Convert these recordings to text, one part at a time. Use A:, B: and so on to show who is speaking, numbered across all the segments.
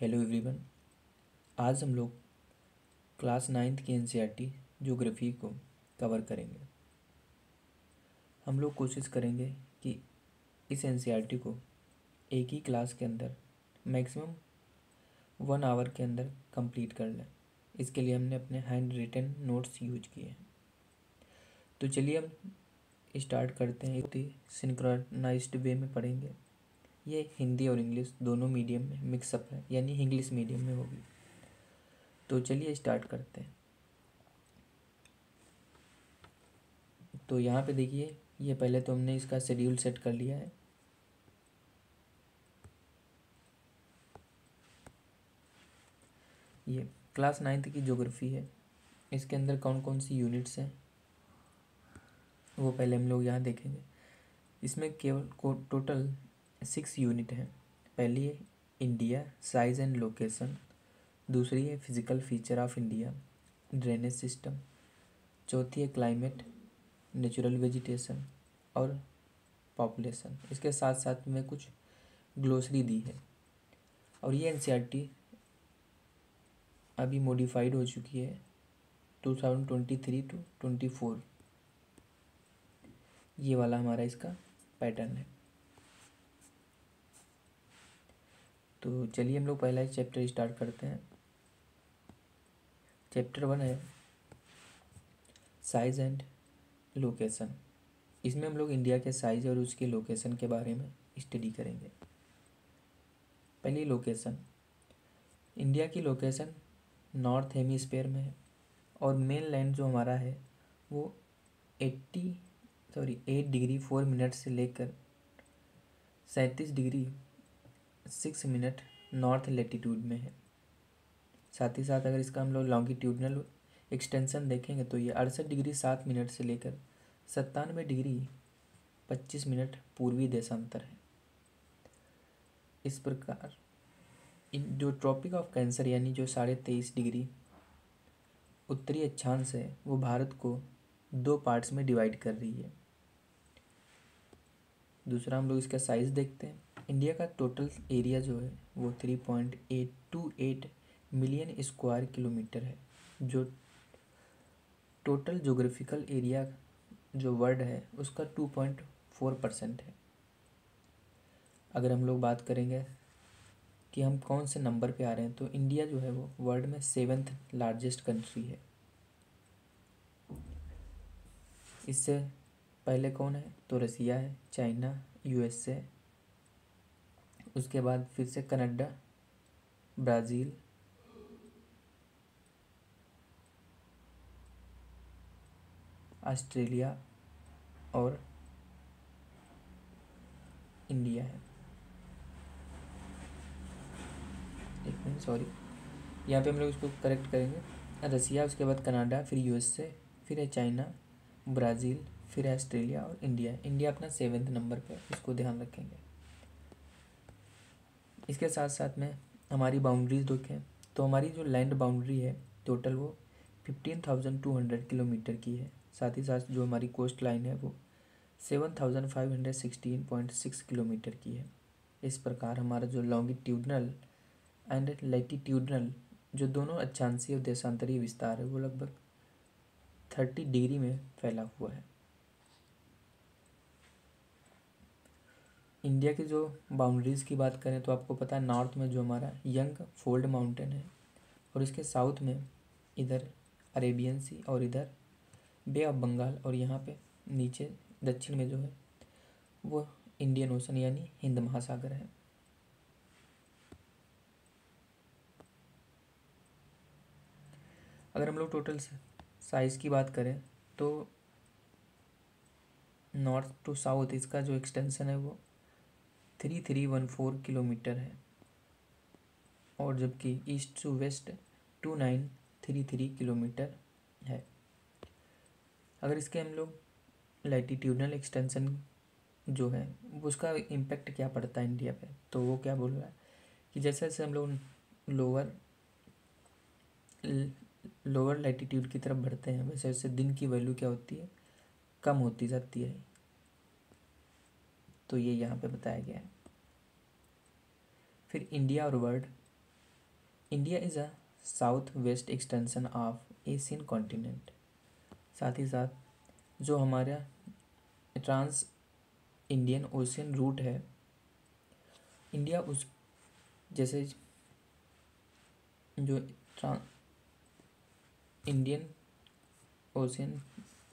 A: Hello everyone. आज हम लोग क्लास 9th की एनसीईआरटी ज्योग्राफी को कवर करेंगे। हम लोग कोशिश करेंगे कि इस एनसीईआरटी को एक ही क्लास के अंदर मैक्सिमम 1 आवर के अंदर कंप्लीट कर लें। इसके लिए हमने अपने हैंड रिटन नोट्स यूज किए हैं। तो चलिए हम स्टार्ट करते हैं। सिंक्रोनाइज्ड वे में पढ़ेंगे। ये हिंदी और इंग्लिश दोनों मीडियम में मिक्सअप है, यानी इंग्लिश मीडियम में होगी। तो चलिए स्टार्ट करते हैं। तो यहाँ पे देखिए, ये पहले तो हमने इसका शेड्यूल सेट कर लिया है। ये क्लास 9th की ज्योग्राफी है। इसके अंदर कौन कौन सी यूनिट्स हैं वो पहले हम लोग यहाँ देखेंगे। इसमें केवल टोटल 6 यूनिट हैं। पहली है इंडिया, साइज एंड लोकेशन। दूसरी है physical feature of India, drainage system. चौथी है क्लाइमेट, नेचुरल वेजिटेशन और पॉपुलेशन। इसके साथ साथ में कुछ ग्लोसरी दी है। और ये एनसीईआरटी अभी मॉडिफाइड हो चुकी है 2023 टू 24। ये वाला हमारा इसका पैटर्न है। तो चलिए हम लोग पहला चैप्टर स्टार्ट करते हैं। चैप्टर 1 है साइज एंड लोकेशन। इसमें हम लोग इंडिया के साइज और उसके लोकेशन के बारे में स्टडी करेंगे। पहली लोकेशन, इंडिया की लोकेशन नॉर्थ हेमीस्फेयर में है और मेन लैंड जो हमारा है वो 8 डिग्री 4 मिनट से लेकर 37 डिग्री 6 मिनट नॉर्थ लेटीट्यूड में है। साथ ही साथ अगर इसका हम लोग लॉन्गिट्यूडनल एक्सटेंशन देखेंगे तो ये 68 डिग्री 7 मिनट से लेकर 97 डिग्री 25 मिनट पूर्वी देशांतर है। इस प्रकार इन जो ट्रॉपिक ऑफ कैंसर यानी जो 23.5 डिग्री उत्तरी अक्षांश है वो भारत को 2 पार्ट्स में डिवाइड कर रही है। दूसरा हम लोग इसका साइज़ देखते हैं। इंडिया का टोटल एरिया जो है वो 3.828 मिलियन स्क्वायर किलोमीटर है, जो टोटल जोग्राफिकल एरिया जो वर्ल्ड है उसका 2.4% है। अगर हम लोग बात करेंगे कि हम कौन से नंबर पे आ रहे हैं तो इंडिया जो है वो वर्ल्ड में 7th लार्जेस्ट कंट्री है। इससे पहले कौन है तो रसिया है, चाइना, यूएसए, उसके बाद फिर से कनाडा, ब्राज़ील, ऑस्ट्रेलिया और इंडिया है। एक मिनट, सॉरी, यहाँ पे हम लोग इसको करेक्ट करेंगे। रसिया, उसके बाद कनाडा, फिर यूएसए, फिर है चाइना, ब्राज़ील, फिर है ऑस्ट्रेलिया और इंडिया। इंडिया अपना 7th नंबर पे, इसको ध्यान रखेंगे। इसके साथ साथ में हमारी बाउंड्रीज देखें तो हमारी जो लैंड बाउंड्री है टोटल वो 15,200 किलोमीटर की है। साथ ही साथ जो हमारी कोस्ट लाइन है वो 7,516.6 किलोमीटर की है। इस प्रकार हमारा जो लॉन्गिट्यूडनल एंड लैटिट्यूडनल जो दोनों अक्षांशीय और देशांतरीय विस्तार है वो लगभग 30 डिग्री में फैला हुआ है। इंडिया की जो बाउंड्रीज़ की बात करें तो आपको पता है नॉर्थ में जो हमारा यंग फोल्ड माउंटेन है और इसके साउथ में इधर अरेबियन सी और इधर बे ऑफ बंगाल, और यहाँ पे नीचे दक्षिण में जो है वो इंडियन ओशन यानी हिंद महासागर है। अगर हम लोग टोटल साइज़ की बात करें तो नॉर्थ टू साउथ इसका जो एक्सटेंशन है वो 3314 किलोमीटर है, और जबकि ईस्ट टू वेस्ट 2933 किलोमीटर है। अगर इसके हम लोग लैटिट्यूडनल एक्सटेंशन जो है उसका इम्पेक्ट क्या पड़ता है इंडिया पे, तो वो क्या बोल रहा है कि जैसे जैसे हम लोग लोअर लैटिट्यूड की तरफ बढ़ते हैं वैसे वैसे दिन की वैल्यू क्या होती है, कम होती जाती है। तो ये यहाँ पे बताया गया है। फिर इंडिया और world, India is a south west extension of Asian continent. साथ ही साथ जो हमारा ट्रांस इंडियन ओशियन रूट है, इंडिया उस जैसे जो Indian ocean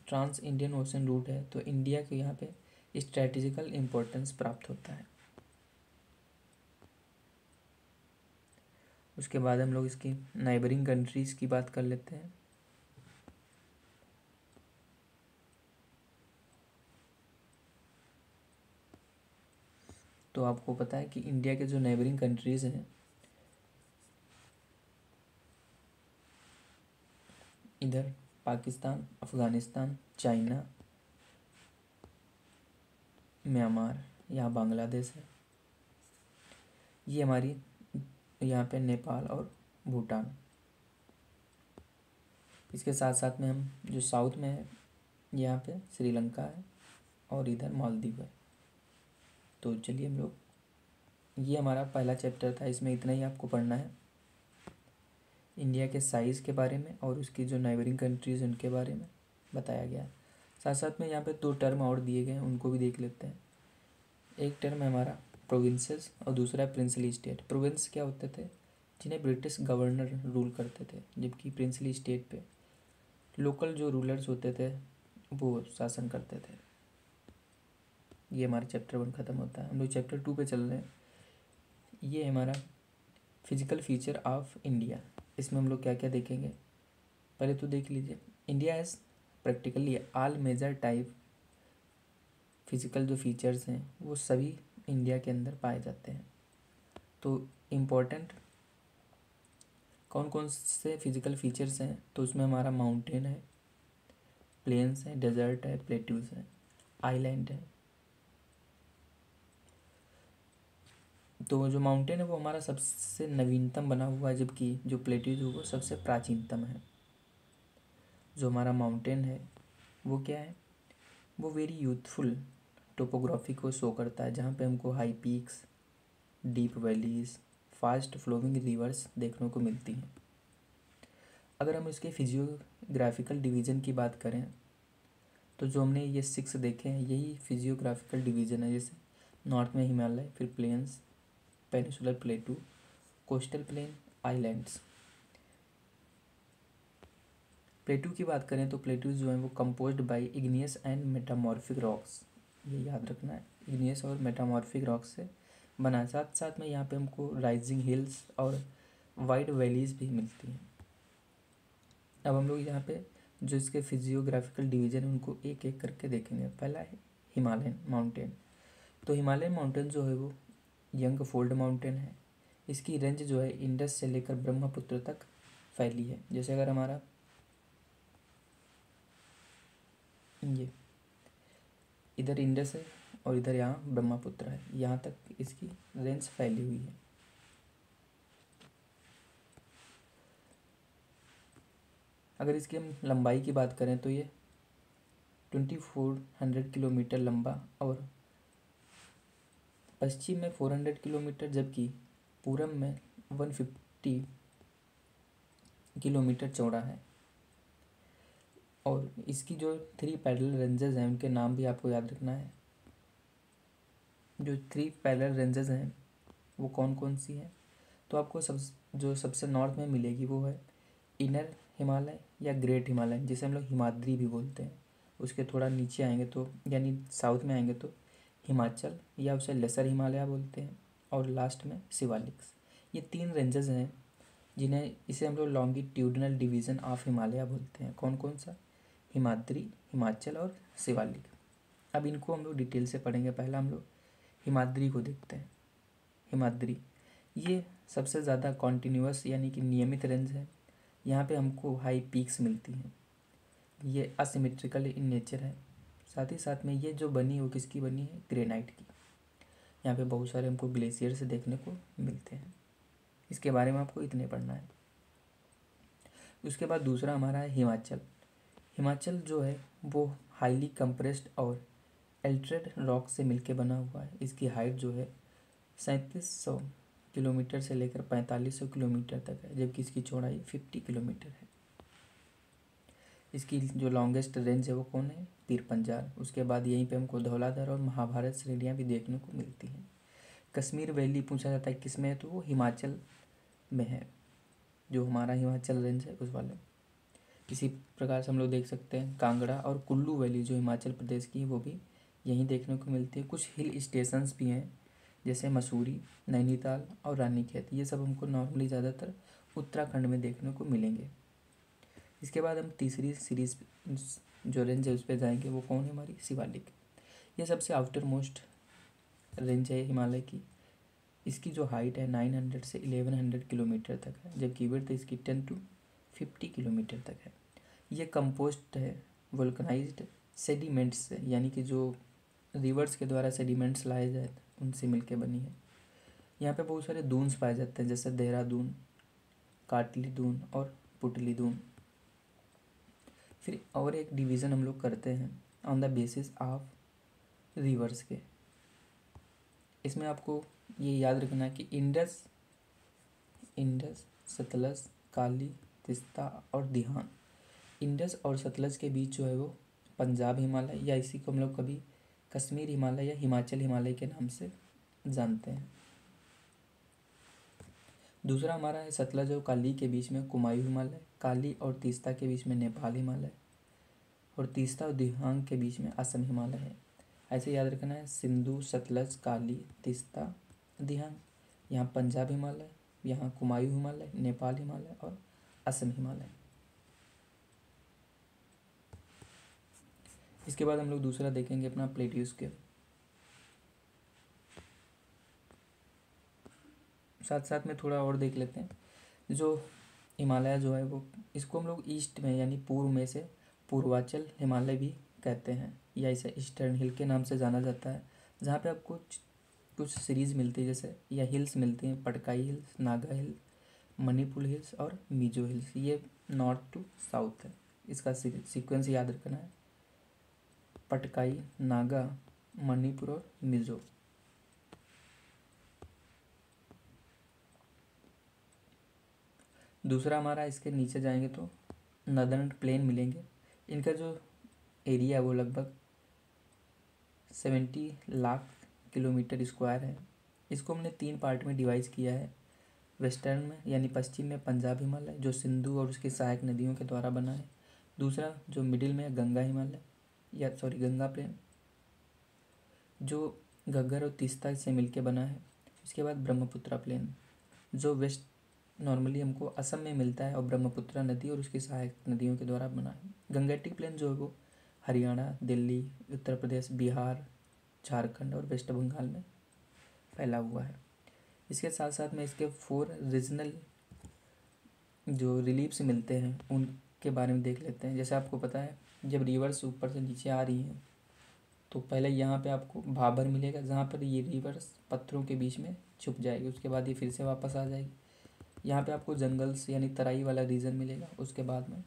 A: trans Indian ocean route है, तो इंडिया के यहाँ पे स्ट्रेटेजिकल इम्पोर्टेंस प्राप्त होता है। उसके बाद हम लोग इसकी नाइबरिंग कंट्रीज़ की बात कर लेते हैं। तो आपको पता है कि इंडिया के जो नेबरिंग कंट्रीज़ हैं, इधर पाकिस्तान, अफ़गानिस्तान, चाइना, म्यांमार, यहाँ बांग्लादेश है, ये हमारी यहाँ पे नेपाल और भूटान। इसके साथ साथ में हम जो साउथ में है, यहाँ पे श्रीलंका है और इधर मालदीव है। तो चलिए हम लोग, ये हमारा पहला चैप्टर था, इसमें इतना ही आपको पढ़ना है, इंडिया के साइज़ के बारे में और उसकी जो नाइबरिंग कंट्रीज़ उनके बारे में बताया गया। साथ साथ में यहाँ पे 2 टर्म और दिए गए हैं, उनको भी देख लेते हैं। एक टर्म है हमारा प्रोविंसेस और दूसरा है प्रिंसली स्टेट। प्रोविंस क्या होते थे? जिन्हें ब्रिटिश गवर्नर रूल करते थे, जबकि प्रिंसली स्टेट पे लोकल जो रूलर्स होते थे वो शासन करते थे। ये हमारा चैप्टर 1 ख़त्म होता है। हम लोग चैप्टर 2 पे चल रहे हैं। ये हमारा फिजिकल फीचर ऑफ इंडिया। इसमें हम लोग क्या क्या देखेंगे, पहले तो देख लीजिए। India has practically all major type physical जो फीचर्स हैं वो सभी इंडिया के अंदर पाए जाते हैं। तो इम्पोर्टेंट कौन कौन से फिजिकल फीचर्स हैं, तो उसमें हमारा माउंटेन है, प्लेन्स है, डेजर्ट है, प्लेट्यूज है, आइलैंड है। तो जो माउंटेन है वो हमारा सबसे नवीनतम बना हुआ है, जबकि जो प्लेट्यूज है वो सबसे प्राचीनतम है। जो हमारा माउंटेन है वो क्या है, वो वेरी यूथफुल टोपोग्राफी को शो करता है, जहाँ पे हमको high peaks, deep valleys, fast flowing rivers देखने को मिलती हैं। अगर हम इसके फिजियोग्राफिकल डिवीज़न की बात करें, तो जो हमने ये 6 देखे हैं यही फिजियोग्राफिकल डिवीज़न है। जैसे नॉर्थ में हिमालय, फिर plains, peninsular plateau, coastal plain, islands. Plateau की बात करें तो प्लेटूज जो हैं वो composed by igneous and metamorphic rocks, ये याद रखना है, इग्नियस और मेटामॉर्फिक रॉक्स से बना है। साथ साथ में यहाँ पे हमको राइजिंग हिल्स और वाइड वैलीज भी मिलती हैं। अब हम लोग यहाँ पे जो इसके फिजियोग्राफिकल डिवीज़न है उनको एक एक करके देखेंगे। पहला है हिमालयन माउंटेन। तो हिमालयन माउंटेन जो है वो यंग फोल्ड माउंटेन है। इसकी रेंज जो है इंडस से लेकर ब्रह्मपुत्र तक फैली है। जैसे अगर हमारा ये इधर इंडस है और इधर यहाँ ब्रह्मपुत्र है, यहाँ तक इसकी रेंज फैली हुई है। अगर इसकी हम लंबाई की बात करें तो ये 2400 किलोमीटर लंबा और पश्चिम में 400 किलोमीटर, जबकि पूरब में 150 किलोमीटर चौड़ा है। और इसकी जो 3 पैरेलल रेंजेस हैं उनके नाम भी आपको याद रखना है। जो 3 पैरेलल रेंजेस हैं वो कौन कौन सी हैं, तो आपको जो सबसे नॉर्थ में मिलेगी वो है इनर हिमालय या ग्रेट हिमालय, जिसे हम लोग हिमाद्री भी बोलते हैं। उसके थोड़ा नीचे आएंगे तो यानी साउथ में आएंगे तो हिमाचल या उसे लेसर हिमालय बोलते हैं, और लास्ट में शिवालिक्स। ये 3 रेंजेस हैं जिन्हें इसे हम लोग लॉन्गिट्यूडनल डिवीज़न ऑफ हिमालय बोलते हैं। कौन कौन सा? हिमाद्री, हिमाचल और शिवालिक। अब इनको हम लोग डिटेल से पढ़ेंगे। पहला हम लोग हिमाद्री को देखते हैं। हिमाद्री ये सबसे ज़्यादा कॉन्टिन्यूअस यानी कि नियमित रेंज है। यहाँ पे हमको हाई पीक्स मिलती हैं। ये असिमेट्रिकल इन नेचर है। साथ ही साथ में ये जो बनी है वो किसकी बनी है? ग्रेनाइट की। यहाँ पे बहुत सारे हमको ग्लेशियर से देखने को मिलते हैं। इसके बारे में आपको इतने पढ़ना है। उसके बाद दूसरा हमारा है हिमाचल। हिमाचल जो है वो हाईली कंप्रेस्ड और एल्ट्रेड रॉक से मिलके बना हुआ है। इसकी हाइट जो है 3700 किलोमीटर से लेकर 4500 किलोमीटर तक है, जबकि इसकी चौड़ाई 50 किलोमीटर है। इसकी जो लॉन्गेस्ट रेंज है वो कौन है? पीर पंजाल। उसके बाद यहीं पे हमको धौलाधार और महाभारत श्रेणियाँ भी देखने को मिलती हैं। कश्मीर वैली पूछा जाता है किस में है, तो वो हिमाचल में है, जो हमारा हिमाचल रेंज है उस वाले। इसी प्रकार से हम लोग देख सकते हैं कांगड़ा और कुल्लू वैली जो हिमाचल प्रदेश की है वो भी यहीं देखने को मिलती है। कुछ हिल स्टेशंस भी हैं जैसे मसूरी, नैनीताल और रानीखेत, ये सब हमको नॉर्मली ज़्यादातर उत्तराखंड में देखने को मिलेंगे। इसके बाद हम तीसरी सीरीज जो रेंज है उस पर जाएंगे, वो कौन है? हमारी शिवालिक। ये सबसे आउटर मोस्ट रेंज है हिमालय की। इसकी जो हाइट है 900 से 1100 किलोमीटर तक है, जबकि विड्थ इसकी 10 to 50 किलोमीटर तक है। ये कंपोस्ट है वोल्कनाइज्ड सेडिमेंट्स से, यानी कि जो रिवर्स के द्वारा सेडिमेंट्स लाए जाए उनसे मिलके बनी है। यहाँ पे बहुत सारे दून्स पाए जाते हैं जैसे देहरादून, काटली दून और पुटली दून। फिर और एक डिवीज़न हम लोग करते हैं on the basis of reverse के। इसमें आपको ये याद रखना है कि इंडस, सतलज, काली, तिस्ता और दिहान। इंडस और सतलज के बीच जो है वो पंजाब हिमालय, या इसी को हम लोग कभी कश्मीर हिमालय या हिमाचल हिमालय के नाम से जानते हैं। दूसरा हमारा है सतलज और काली के बीच में कुमायूं हिमालय, काली और तीस्ता के बीच में नेपाल हिमालय, और तीस्ता और दिहांग के बीच में असम हिमालय है। ऐसे याद रखना है सिंधु, सतलज, काली, तीस्ता, दिहांग। यहाँ पंजाब हिमालय, यहाँ कुमायूं हिमालय, नेपाल हिमालय और असम हिमालय। इसके बाद हम लोग दूसरा देखेंगे अपना प्लेट्यू स्केल। साथ साथ में थोड़ा और देख लेते हैं। जो हिमालय जो है वो, इसको हम लोग ईस्ट में यानी पूर्व में से पूर्वांचल हिमालय भी कहते हैं, या इसे ईस्टर्न हिल के नाम से जाना जाता है। जहाँ पे आपको कुछ सीरीज़ मिलती है जैसे या हिल्स मिलती हैं, पटकाई हिल्स, नागा हिल, मणिपुर हिल्स और मिजो हिल्स। ये नॉर्थ टू साउथ है। इसका सीक्वेंस याद रखना है, पटकाई, नागा, मणिपुर और मिजो। दूसरा हमारा इसके नीचे जाएंगे तो नदर्न प्लेन मिलेंगे। इनका जो एरिया है वो लगभग 70 लाख किलोमीटर स्क्वायर है। इसको हमने 3 पार्ट में डिवाइड किया है। वेस्टर्न में यानी पश्चिम में पंजाब हिमालय जो सिंधु और उसकी सहायक नदियों के द्वारा बना है। दूसरा जो मिडिल में है गंगा हिमालय गंगा प्लेन जो घग्गर और तीस्ता से मिलके बना है। इसके बाद ब्रह्मपुत्रा प्लेन जो वेस्ट नॉर्मली हमको असम में मिलता है और ब्रह्मपुत्रा नदी और उसकी सहायक नदियों के द्वारा बना है। गंगेटिक प्लेन जो है वो हरियाणा, दिल्ली, उत्तर प्रदेश, बिहार, झारखंड और वेस्ट बंगाल में फैला हुआ है। इसके साथ साथ में इसके 4 रीजनल जो रिलीफ्स मिलते हैं उनके बारे में देख लेते हैं। जैसे आपको पता है जब रिवर्स ऊपर से नीचे आ रही हैं तो पहले यहाँ पे आपको भाबर मिलेगा, जहाँ पर ये रिवर्स पत्थरों के बीच में छुप जाएगी। उसके बाद ये फिर से वापस आ जाएगी। यहाँ पे आपको जंगल्स यानी तराई वाला रीजन मिलेगा। उसके बाद में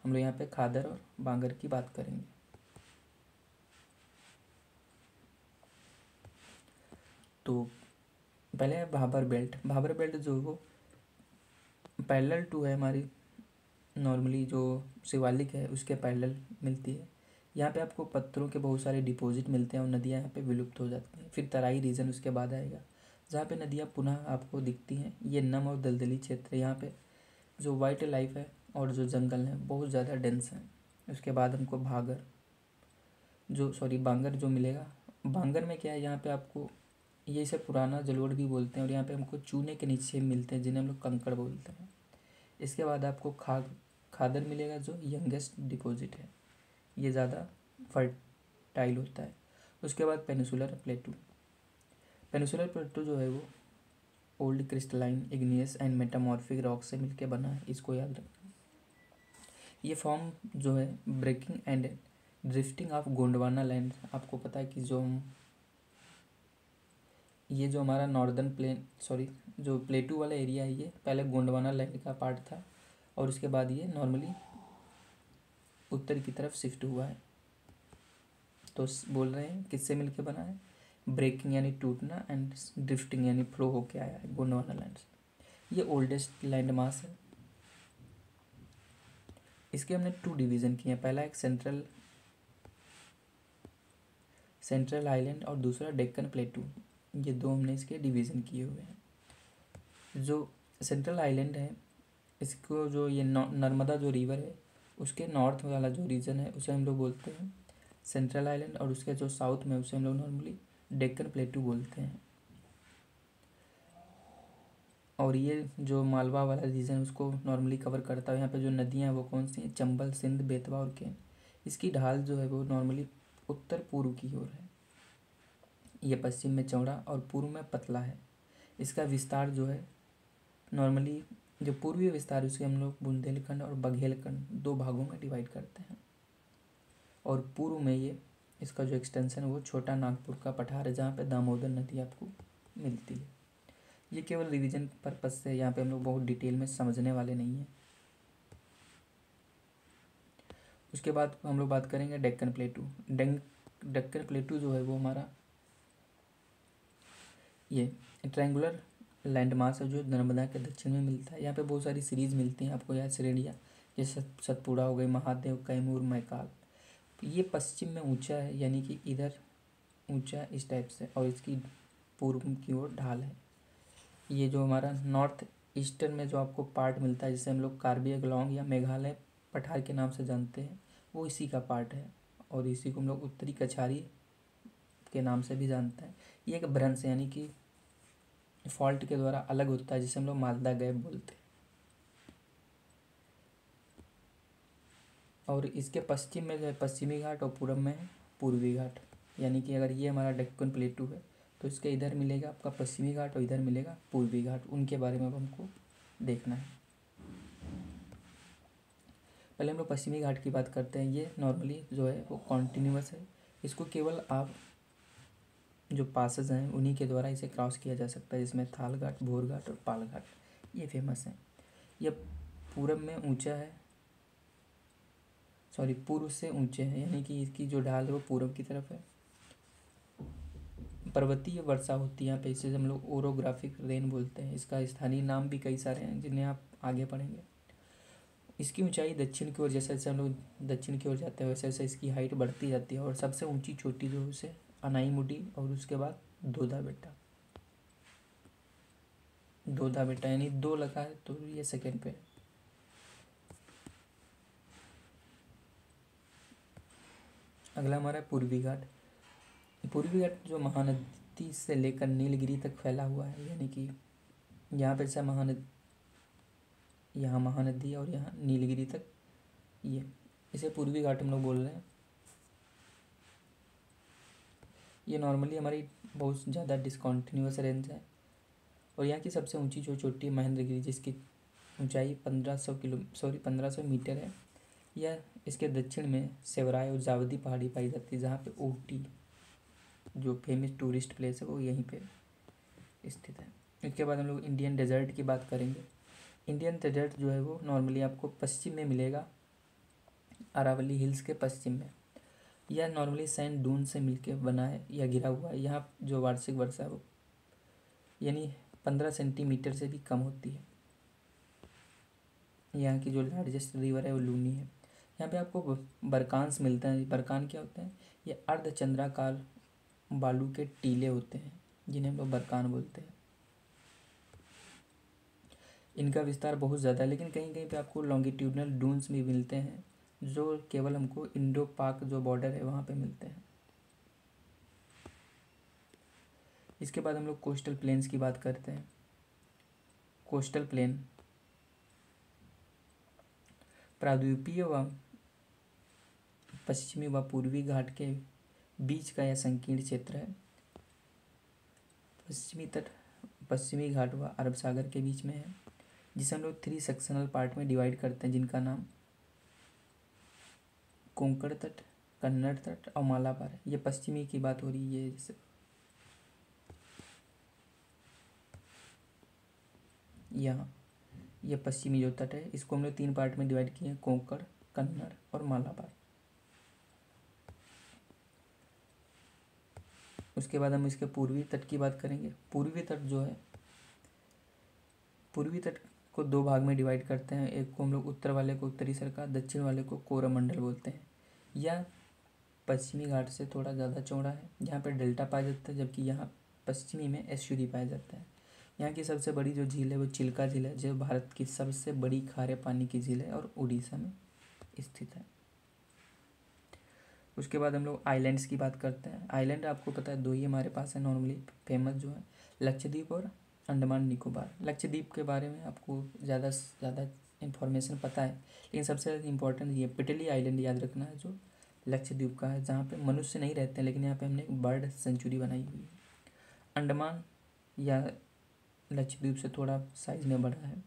A: हम लोग यहाँ पे खादर और बांगर की बात करेंगे। तो पहले है भाबर बेल्ट। भाबर बेल्ट जो है वो पैरेलल टू है हमारी नॉर्मली जो शिवालिक है उसके पैरेलल मिलती है। यहाँ पे आपको पत्थरों के बहुत सारे डिपॉजिट मिलते हैं और नदियाँ यहाँ पे विलुप्त हो जाती हैं। फिर तराई रीजन उसके बाद आएगा जहाँ पे नदियाँ पुनः आपको दिखती हैं। ये नम और दलदली क्षेत्र है। यहाँ पे जो वाइल्ड लाइफ है और जो जंगल है बहुत ज़्यादा डेंस है। उसके बाद हमको बांगर जो मिलेगा। बांगर में क्या है, यहाँ पे आपको ये इसे पुराना जलोढ़ भी बोलते हैं और यहाँ पे हमको चूने के नीचे मिलते हैं जिन्हें हम लोग कंकड़ बोलते हैं। इसके बाद आपको खादर मिलेगा जो यंगेस्ट डिपॉजिट है, ये ज़्यादा फर्टाइल होता है। उसके बाद पेनिसुलर प्लेटू जो है वो old crystalline, igneous and metamorphic rock से मिलके बना है। इसको याद रखना। ये फॉर्म जो है breaking and drifting of Gondwana land. आपको पता है कि ये जो हमारा नॉर्दर्न जो प्लेटू वाला एरिया है ये पहले गोंडवाना लैंड का पार्ट था और उसके बाद ये नॉर्मली उत्तर की तरफ शिफ्ट हुआ है। तो बोल रहे हैं किससे मिलके बना है? ब्रेकिंग यानी टूटना, एंड ड्रिफ्टिंग यानी फ्लो होके आया है गोंडवाना लैंड से। ये ओल्डेस्ट लैंड मास है। इसके हमने 2 डिवीज़न किए हैं, पहला एक सेंट्रल आइलैंड और दूसरा डेक्कन प्लेटू। ये 2 हमने इसके डिवीज़न किए हुए हैं। जो सेंट्रल आइलैंड है, इसको जो ये नर्मदा जो रिवर है उसके नॉर्थ वाला जो रीजन है उसे हम लोग बोलते हैं सेंट्रल आइलैंड, और उसके जो साउथ में उसे हम लोग नॉर्मली डेक्कन प्लेटू बोलते हैं। और ये जो मालवा वाला रीजन है उसको नॉर्मली कवर करता है। यहाँ पे जो नदियाँ हैं वो कौन सी हैं, चंबल, सिंध, बेतवा और केन। इसकी ढाल जो है वो नॉर्मली उत्तर पूर्व की ओर है। ये पश्चिम में चौड़ा और पूर्व में पतला है। इसका विस्तार जो है नॉर्मली जो पूर्वी विस्तार उसे हम लोग बुंदेलखंड और बघेलखंड 2 भागों में डिवाइड करते हैं। और पूर्व में ये इसका जो एक्सटेंशन है वो छोटा नागपुर का पठार है, जहाँ पे दामोदर नदी आपको मिलती है। ये केवल रिवीजन पर्पज से, यहाँ पे हम लोग बहुत डिटेल में समझने वाले नहीं हैं। उसके बाद हम लोग बात करेंगे डेक्कन प्लेटू। डेक्कन प्लेटू जो है वो हमारा ये ट्रायंगुलर लैंड मास है जो नर्मदा के दक्षिण में मिलता है। यहाँ पे बहुत सारी सीरीज मिलती हैं आपको, यहाँ श्रेणियाँ जैसे सतपुड़ा हो गई, महादेव, कैमूर, मैकाल। तो ये पश्चिम में ऊंचा है, यानी कि इधर ऊंचा इस टाइप से, और इसकी पूर्व की ओर ढाल है। ये जो हमारा नॉर्थ ईस्टर्न में जो आपको पार्ट मिलता है जिसे हम लोग कार्बी एंगलोंग या मेघालय पठार के नाम से जानते हैं, वो इसी का पार्ट है। और इसी को हम लोग उत्तरी कछारी के नाम से भी जानते हैं। ये एक भ्रंश यानी कि फॉल्ट के द्वारा अलग होता है, जिसे हम लोग मालदा गैप बोलते हैं। और इसके पश्चिम में जो है पश्चिमी घाट और पूरब में है पूर्वी घाट। यानी कि अगर ये हमारा डेक्कन प्लेटू है तो इसके इधर मिलेगा आपका पश्चिमी घाट और इधर मिलेगा पूर्वी घाट। उनके बारे में अब हमको देखना है। पहले हम लोग पश्चिमी घाट की बात करते हैं। ये नॉर्मली जो है वो कॉन्टिन्यूअस है। इसको केवल आप जो पासेस हैं उन्हीं के द्वारा इसे क्रॉस किया जा सकता है, जिसमें थाल घाट, भोर घाट और पाल घाट ये फेमस हैं। यह पूरब में ऊंचा है, सॉरी पूर्व से ऊंचे हैं, यानी कि इसकी जो ढाल है वो पूर्व की तरफ है। पर्वतीय वर्षा होती है यहाँ पे, इसे हम लोग ओरोग्राफिक रेन बोलते हैं। इसका स्थानीय नाम भी कई सारे हैं जिन्हें आप आगे पढ़ेंगे। इसकी ऊंचाई दक्षिण की ओर, जैसे जैसे हम लोग दक्षिण की ओर जाते हैं वैसे वैसे इसकी हाइट बढ़ती जाती है। और सबसे ऊंची चोटी जो है उसे अनाईमुडी और उसके बाद दोदा बेटा। दोदा बेटा यानी 2 लगा है तो ये सेकंड पे। अगला हमारा पूर्वी घाट। पूर्वी घाट जो महानदी से लेकर नीलगिरी तक फैला हुआ है, यानी कि यहाँ पे से यहाँ महानदी और यहाँ नीलगिरी तक, ये इसे पूर्वी घाट हम लोग बोल रहे हैं। ये नॉर्मली हमारी बहुत ज़्यादा डिसकॉन्टिन्यूअस रेंज है। और यहाँ की सबसे ऊंची जो चोटी है महेंद्रगिरी, जिसकी ऊंचाई 1500 मीटर है। यह इसके दक्षिण में सेवराय और जावदी पहाड़ी पाई जाती है, जहाँ पे ऊटी जो फेमस टूरिस्ट प्लेस है वो यहीं पे स्थित है। इसके बाद हम लोग इंडियन डेजर्ट की बात करेंगे। इंडियन डेजर्ट जो है वो नॉर्मली आपको पश्चिम में मिलेगा, अरावली हिल्स के पश्चिम में। यह नॉर्मली सैंड डून से मिलकर बना है या घिरा हुआ है। यहाँ जो वार्षिक वर्षा है वो यानी 15 सेंटीमीटर से भी कम होती है। यहाँ की जो लार्जेस्ट रिवर है वो लूनी है। यहाँ पे आपको बरकान्स मिलते हैं। बरकान क्या होते हैं, ये अर्धचंद्राकार बालू के टीले होते हैं जिन्हें हम लोग बरकान बोलते हैं। इनका विस्तार बहुत ज़्यादा है, लेकिन कहीं कहीं पे आपको लॉन्गिट्यूडनल डून्स भी मिलते हैं जो केवल हमको इंडो पाक जो बॉर्डर है वहाँ पे मिलते हैं। इसके बाद हम लोग कोस्टल प्लेन्स की बात करते हैं। कोस्टल प्लेन प्रायद्वीपीय व पश्चिमी व पूर्वी घाट के बीच का यह संकीर्ण क्षेत्र है। पश्चिमी घाट व अरब सागर के बीच में है, जिसे हम लोग 3 सेक्शनल पार्ट में डिवाइड करते हैं, जिनका नाम कोंकण तट, कन्नड़ तट और मालाबार है। ये पश्चिमी की बात हो रही है। जैसे यहाँ ये पश्चिमी जो तट है इसको हम लोग 3 पार्ट में डिवाइड किए हैं, कोंकण, कन्नड़ और मालाबार। उसके बाद हम इसके पूर्वी तट की बात करेंगे। पूर्वी तट जो है, पूर्वी तट को दो भाग में डिवाइड करते हैं। एक को हम लोग उत्तर वाले को उत्तरी सरकार, दक्षिण वाले को कोरोमंडल बोलते हैं। यह पश्चिमी घाट से थोड़ा ज़्यादा चौड़ा है। यहाँ पर डेल्टा पाया जाता है, जबकि यहाँ पश्चिमी में एस्चुरी पाया जाता है। यहाँ की सबसे बड़ी जो झील है वो चिल्का झील है, जो भारत की सबसे बड़ी खारे पानी की झील है और उड़ीसा में स्थित है। उसके बाद हम लोग आइलैंड्स की बात करते हैं। आइलैंड आपको पता है दो ही हमारे पास है नॉर्मली फेमस, जो है लक्षद्वीप और अंडमान निकोबार। लक्षद्वीप के बारे में आपको ज़्यादा से ज़्यादा इन्फॉर्मेशन पता है, लेकिन सबसे इम्पोर्टेंट ये पिटली आइलैंड याद रखना है, जो लक्षद्वीप का है, जहाँ पे मनुष्य नहीं रहते हैं, लेकिन यहाँ पे हमने एक बर्ड सेंचुरी बनाई हुई है। अंडमान या लक्षद्वीप से थोड़ा साइज में बड़ा है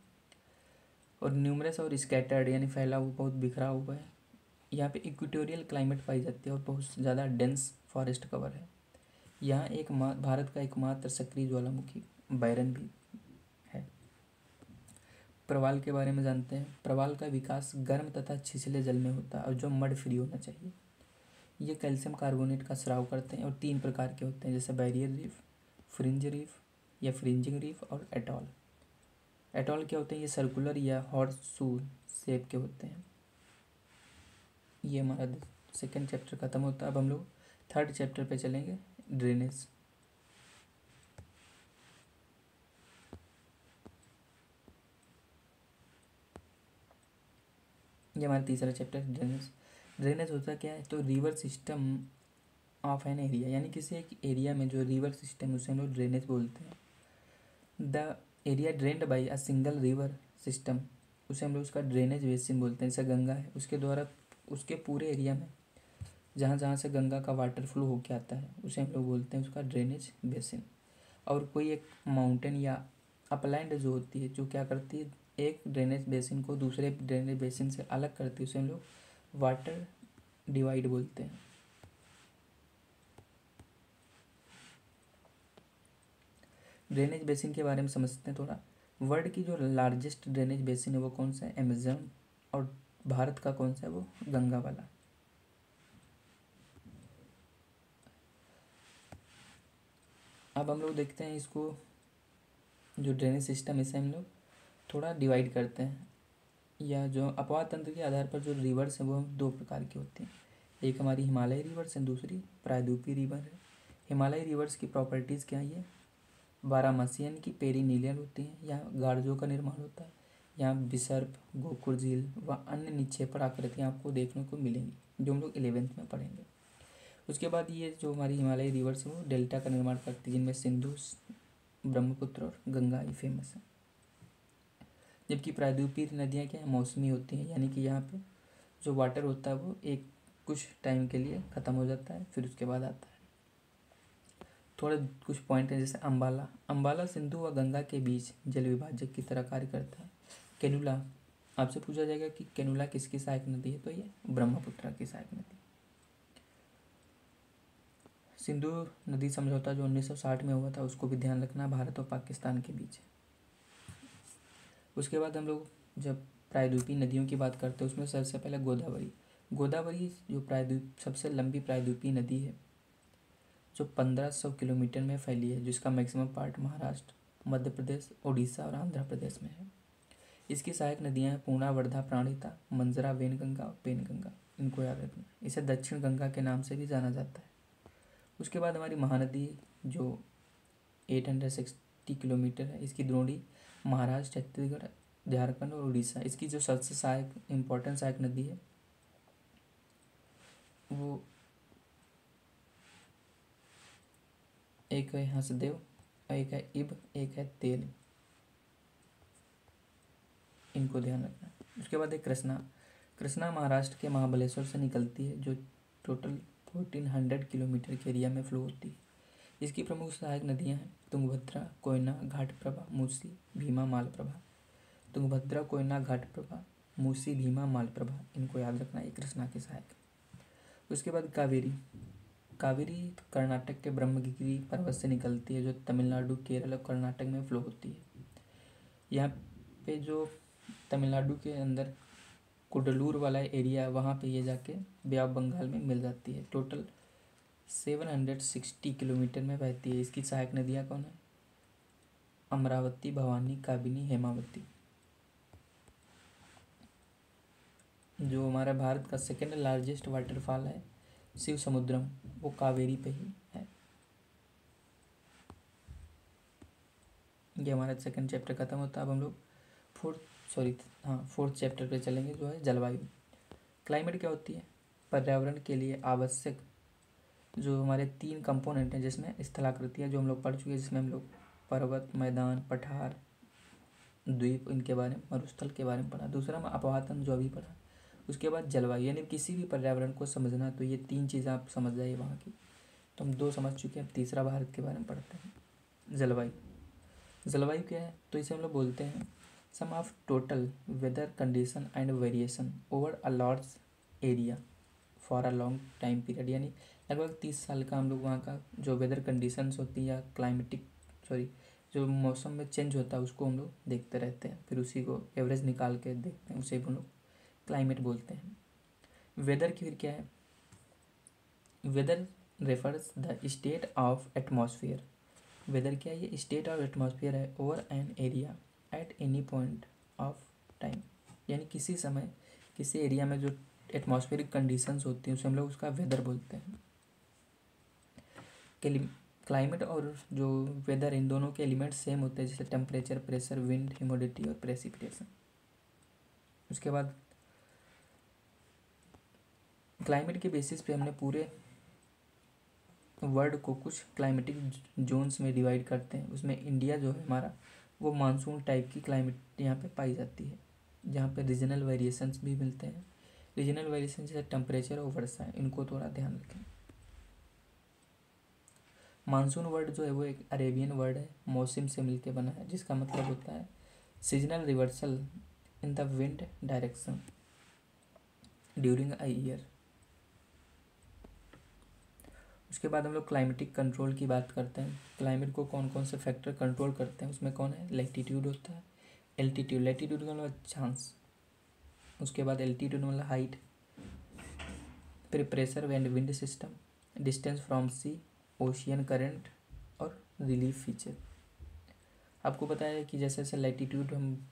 A: और न्यूमरस और स्कैटर्ड यानी फैला हुआ, बहुत बिखरा हुआ है। यहाँ पे इक्वेटोरियल क्लाइमेट पाई जाती है और बहुत ज़्यादा डेंस फॉरेस्ट कवर है। यहाँ एक भारत का एकमात्र सक्रिय ज्वालामुखी बैरन भी है। प्रवाल के बारे में जानते हैं। प्रवाल का विकास गर्म तथा छिछले जल में होता है और जो मड फ्री होना चाहिए। ये कैल्शियम कार्बोनेट का स्राव करते हैं और 3 प्रकार के होते हैं, जैसे बैरियर रीफ, फ्रिंज रीफ या फ्रिंजिंग रीफ और एटॉल। एटॉल क्या होते हैं? ये सर्कुलर या हॉर्स शू शेप के होते हैं। ये हमारा सेकेंड चैप्टर खत्म होता है। अब हम लोग थर्ड चैप्टर पे चलेंगे, ड्रेनेज। ये हमारा तीसरा चैप्टर है, ड्रेनेज। ड्रेनेज होता क्या है? तो river system of an area, यानी किसी एक एरिया में जो रिवर सिस्टम, उसे हम लोग ड्रेनेज बोलते हैं। The area drained by a single river system, उसे हम लोग उसका ड्रेनेज बेसिन बोलते हैं। जैसे गंगा है, उसके द्वारा उसके पूरे एरिया में जहाँ जहाँ से गंगा का वाटर फ्लो होके आता है, उसे हम लोग बोलते हैं उसका ड्रेनेज बेसिन। और कोई एक माउंटेन या अपलैंड जो होती है, जो क्या करती है, एक ड्रेनेज बेसिन को दूसरे ड्रेनेज बेसिन से अलग करती है, उसे हम लोग वाटर डिवाइड बोलते हैं। ड्रेनेज बेसिन के बारे में समझते हैं थोड़ा। वर्ल्ड की जो लार्जेस्ट ड्रेनेज बेसिन है वो कौन सा है? अमेजन। और भारत का कौन सा है? वो गंगा वाला। अब हम लोग देखते हैं इसको, जो ड्रेनेज सिस्टम, इसे हम लोग थोड़ा डिवाइड करते हैं, या जो अपवाह तंत्र के आधार पर जो रिवर्स हैं वो 2 प्रकार की होती हैं। एक हमारी हिमालय रिवर्स है, दूसरी प्रायद्वीपीय रिवर है। हिमालय रिवर्स की प्रॉपर्टीज़ क्या है? ये बारहमासी यानी कि पेरिनीलियल होती हैं। यहाँ गार्जों का निर्माण होता है। यहाँ विसर्प, गोकुल झील व अन्य निक्षेपण आकृतियाँ आपको देखने को मिलेंगी, जो हम लोग 11th में पढ़ेंगे। उसके बाद ये जो हमारी हिमालय रिवर्स है वो डेल्टा का निर्माण करती है, जिनमें सिंधु, ब्रह्मपुत्र और गंगा ही फेमस है। जबकि प्रायद्वीपीय नदियाँ क्या है? मौसमी होती हैं, यानी कि यहाँ पे जो वाटर होता है वो एक कुछ टाइम के लिए ख़त्म हो जाता है, फिर उसके बाद आता है। थोड़े कुछ पॉइंट है, जैसे अम्बाला। अम्बाला सिंधु व गंगा के बीच जल विभाजक की तरह कार्य करता है। केनुला, आपसे पूछा जाएगा कि केनुला किसकी सहायक नदी है, तो ये ब्रह्मपुत्र की सहायक नदी। सिंधु नदी समझौता जो 1960 में हुआ था, उसको भी ध्यान रखना, भारत और पाकिस्तान के बीच। उसके बाद हम लोग जब प्रायद्वीपीय नदियों की बात करते हैं, उसमें सबसे पहले गोदावरी। गोदावरी जो प्रायद्वीप सबसे लंबी प्रायद्वीपीय नदी है, जो 1500 किलोमीटर में फैली है, जिसका मैक्सिमम पार्ट महाराष्ट्र, मध्य प्रदेश, उड़ीसा और आंध्र प्रदेश में है। इसकी सहायक नदियाँ हैं पूर्णा, वर्धा, प्राणहिता, मंजरा, वेनगंगा और पेनगंगा। इनको याद रखना। इसे दक्षिण गंगा के नाम से भी जाना जाता है। उसके बाद हमारी महानदी जो 860 किलोमीटर है, इसकी द्रोणी महाराष्ट्र, छत्तीसगढ़, झारखंड और उड़ीसा। इसकी जो सबसे सहायक इम्पोर्टेंट सहायक नदी है वो एक है हंसदेव, एक है इब, एक है तेल। इनको ध्यान रखना। उसके बाद एक कृष्णा। कृष्णा महाराष्ट्र के महाबलेश्वर से निकलती है, जो टोटल 1400 किलोमीटर के एरिया में फ्लो होती है। इसकी प्रमुख सहायक नदियां हैं तुंगभद्रा, कोयना, घाटप्रभा, मूसी, भीमा, मालप्रभा। तुंगभद्रा, कोयना, घाटप्रभा, मूसी, भीमा, मालप्रभा, इनको याद रखना, ये कृष्णा के सहायक। उसके बाद कावेरी। कावेरी कर्नाटक के ब्रह्मगिरी पर्वत से निकलती है, जो तमिलनाडु, केरल और कर्नाटक में फ्लो होती है। यहाँ पे जो तमिलनाडु के अंदर कुडलूर वाला एरिया है, वहाँ पे ये जाके बे ऑफ बंगाल में मिल जाती है। टोटल 760 किलोमीटर में बहती है। इसकी सहायक नदियाँ कौन है? अमरावती, भवानी, काबिनी, हेमावती। जो हमारा भारत का सेकेंड लार्जेस्ट वाटरफॉल है शिव समुद्रम, वो कावेरी पे ही है। ये हमारा सेकंड चैप्टर खत्म होता है। अब हम लोग फोर्थ चैप्टर पे चलेंगे, जो है जलवायु। क्लाइमेट क्या होती है? पर्यावरण के लिए आवश्यक जो हमारे 3 कंपोनेंट हैं, जिसमें स्थलाकृतियाँ जो हम लोग पढ़ चुके हैं, जिसमें हम लोग पर्वत, मैदान, पठार, द्वीप, इनके बारे में, मरुस्थल के बारे में पढ़ा। दूसरा हम अपवातन जो अभी पढ़ा। उसके बाद जलवायु, यानी किसी भी पर्यावरण को समझना तो ये 3 चीज़ें आप समझ जाइए वहाँ की। तो हम 2 समझ चुके हैं, अब तीसरा भारत के बारे में पढ़ते हैं, जलवायु। जलवायु क्या है? तो इसे हम लोग बोलते हैं sum of total weather condition and variation over a large area for a long time period. यानी लगभग 30 साल का हम लोग वहाँ का जो वेदर कंडीशंस होती है या जो मौसम में चेंज होता है, उसको हम लोग देखते रहते हैं, फिर उसी को एवरेज निकाल के देखते हैं, उसे हम लोग क्लाइमेट बोलते हैं। वेदर की फिर क्या है? Weather refers the state of atmosphere. Weather क्या है? ये स्टेट ऑफ एटमॉस्फेयर है over an area at any point of time. यानी किसी समय किसी एरिया में जो एटमॉस्फेरिक कंडीशंस होती हैं, उसे हम लोग उसका वेदर बोलते हैं। क्लाइमेट और जो वेदर, इन दोनों के एलिमेंट्स सेम होते हैं, जैसे टेम्परेचर, प्रेशर, विंड, ह्यूमिडिटी और प्रेसिपिटेशन। उसके बाद क्लाइमेट के बेसिस पे हमने पूरे वर्ल्ड को कुछ क्लाइमेटिक जोन्स में डिवाइड करते हैं। उसमें इंडिया जो है हमारा, वो मानसून टाइप की क्लाइमेट यहाँ पे पाई जाती है, जहाँ पे रीजनल वेरिएशंस भी मिलते हैं। रीजनल वेरिएशन जैसे टेम्परेचर और वर्षा, इनको थोड़ा ध्यान रखें। मानसून वर्ड जो है वो एक अरेबियन वर्ड है, मौसम से मिलके बना है, जिसका मतलब होता है seasonal reversal in the wind direction during a year. उसके बाद हम लोग क्लाइमेटिक कंट्रोल की बात करते हैं। क्लाइमेट को कौन कौन से फैक्टर कंट्रोल करते हैं, उसमें कौन है? लैटिट्यूड होता है, एल्टीट्यूड, लैटिट्यूड का मतलब अक्षांश, उसके बाद एल्टीट्यूड मतलब हाइट, फिर pressure and wind system, distance from sea, ocean current और रिलीफ फीचर। आपको पता है कि जैसे जैसे लैटिट्यूड हम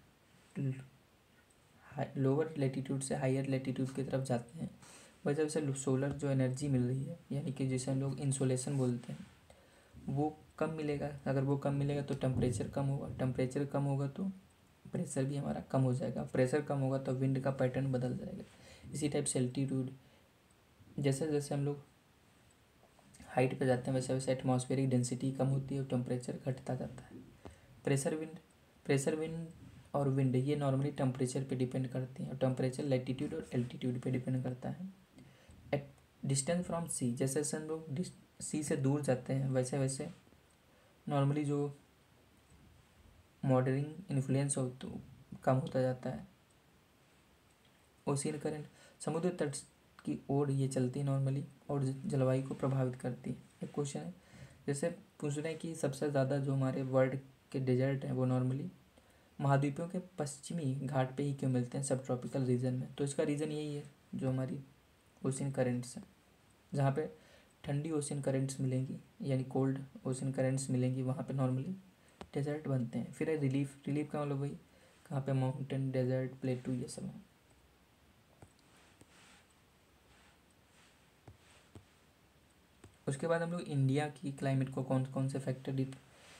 A: लोअर लैटिट्यूड से हायर लैटिट्यूड की तरफ जाते हैं, वैसे वैसे सोलर जो एनर्जी मिल रही है, यानी कि जिसे हम लोग इंसोलेशन बोलते हैं, वो कम मिलेगा। अगर वो कम मिलेगा तो टेम्परेचर कम होगा, टेम्परेचर कम होगा तो प्रेशर भी हमारा कम हो जाएगा, प्रेशर कम होगा तो विंड का पैटर्न बदल जाएगा। इसी टाइप से एल्टीट्यूड, जैसे जैसे हम लोग हाइट पे जाते हैं, वैसे वैसे एटमॉस्फेरिक डेंसिटी कम होती है और टेम्परेचर घटता जाता है। प्रेशर विंड और विंड ये नॉर्मली टेम्परेचर पे डिपेंड करती हैं, और टेम्परेचर लैटिट्यूड और एल्टीट्यूड पे डिपेंड करता है। एट डिस्टेंस फ्रॉम सी, जैसे जैसे हम लोग सी से दूर जाते हैं, वैसे वैसे नॉर्मली जो मॉडरिंग इन्फ्लुएंस हो तो कम होता जाता है। ओशियन करंट, समुद्र तट की ओर ये चलती है नॉर्मली और जलवायु को प्रभावित करती है। एक क्वेश्चन है, जैसे पूछ रहे हैं कि सबसे ज़्यादा जो हमारे वर्ल्ड के डेजर्ट हैं वो नॉर्मली महाद्वीपों के पश्चिमी घाट पे ही क्यों मिलते हैं, सब ट्रॉपिकल रीजन में? तो इसका रीज़न यही है, जो हमारी ओशियन करेंट्स हैं, जहाँ पे ठंडी ओशियन करेंट्स मिलेंगी, यानी कोल्ड ओशियन करेंट्स मिलेंगी, वहाँ पे नॉर्मली डेजर्ट बनते हैं। फिर है रिलीफ का मतलब वही, कहाँ पे माउंटेन, डेजर्ट, प्लेटू, ये सब है। उसके बाद हम लोग इंडिया की क्लाइमेट को कौन कौन से फैक्टर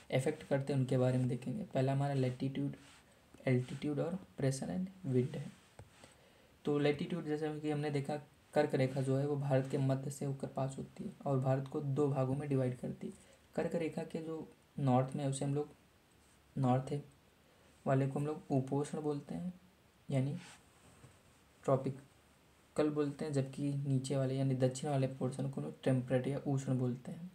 A: इफेक्ट करते हैं, उनके बारे में देखेंगे। पहला हमारा लैटिट्यूड, एल्टीट्यूड और प्रेशर एंड विंड है। तो लैटिट्यूड, जैसे कि हमने देखा, कर्क रेखा जो है वो भारत के मध्य से होकर पास होती है और भारत को 2 भागों में डिवाइड करती है। कर्क रेखा के जो नॉर्थ में है उसे हम लोग, नॉर्थ है वाले को हम लोग उपोष्ण बोलते हैं, यानी ट्रॉपिकल बोलते हैं, जबकि नीचे वाले यानी दक्षिण वाले पोर्शन को लोग टेम्परेट या उष्ण बोलते हैं।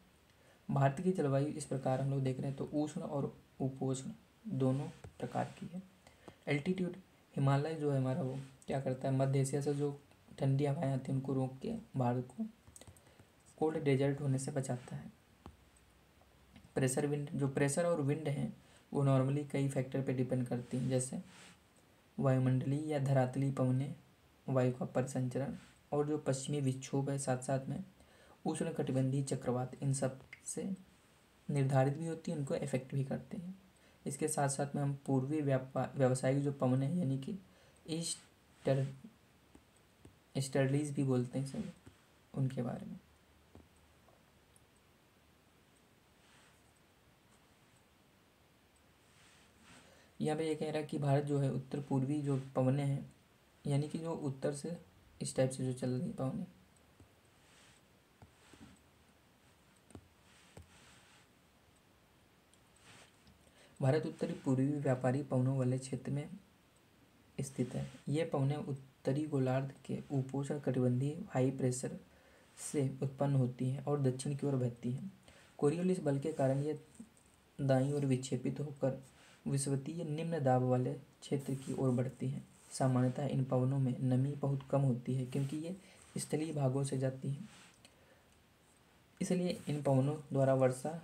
A: भारत की जलवायु इस प्रकार हम लोग देख रहे हैं, तो उष्ण और उपोष्ण दोनों प्रकार की है। एल्टीट्यूड, हिमालय जो है हमारा वो क्या करता है, मध्य एशिया से जो ठंडी हवाएं आती हैं उनको रोक के भारत को कोल्ड डेजर्ट होने से बचाता है। प्रेशर विंड, जो प्रेशर और विंड हैं वो नॉर्मली कई फैक्टर पे डिपेंड करती हैं, जैसे वायुमंडलीय या धरातलीय पवनें, वायु का परिसंचरण और जो पश्चिमी विक्षोभ है, साथ साथ में उष्णकटिबंधीय चक्रवात इन सब से निर्धारित भी होती है, उनको इफेक्ट भी करते हैं। इसके साथ साथ में हम पूर्वी व्यावसायिक जो पवन है यानी कि ईस्टर ईस्टर्लीज भी बोलते हैं सभी, उनके बारे में। यहाँ पे ये कह रहा है कि भारत जो है उत्तर पूर्वी जो पवनें हैं यानी कि जो उत्तर से इस टाइप से जो चल रही पवनें, भारत उत्तरी पूर्वी व्यापारी पवनों वाले क्षेत्र में स्थित है। ये पवनें उत्तरी गोलार्ध के उपोष्ण कटिबंधीय हाई प्रेशर से उत्पन्न होती हैं और दक्षिण की ओर बहती हैं। कोरियोलिस बल के कारण ये दाईं ओर विक्षेपित होकर विषुवतीय निम्न दाब वाले क्षेत्र की ओर बढ़ती हैं। सामान्यतः इन पवनों में नमी बहुत कम होती है क्योंकि ये स्थलीय भागों से जाती हैं, इसलिए इन पवनों द्वारा वर्षा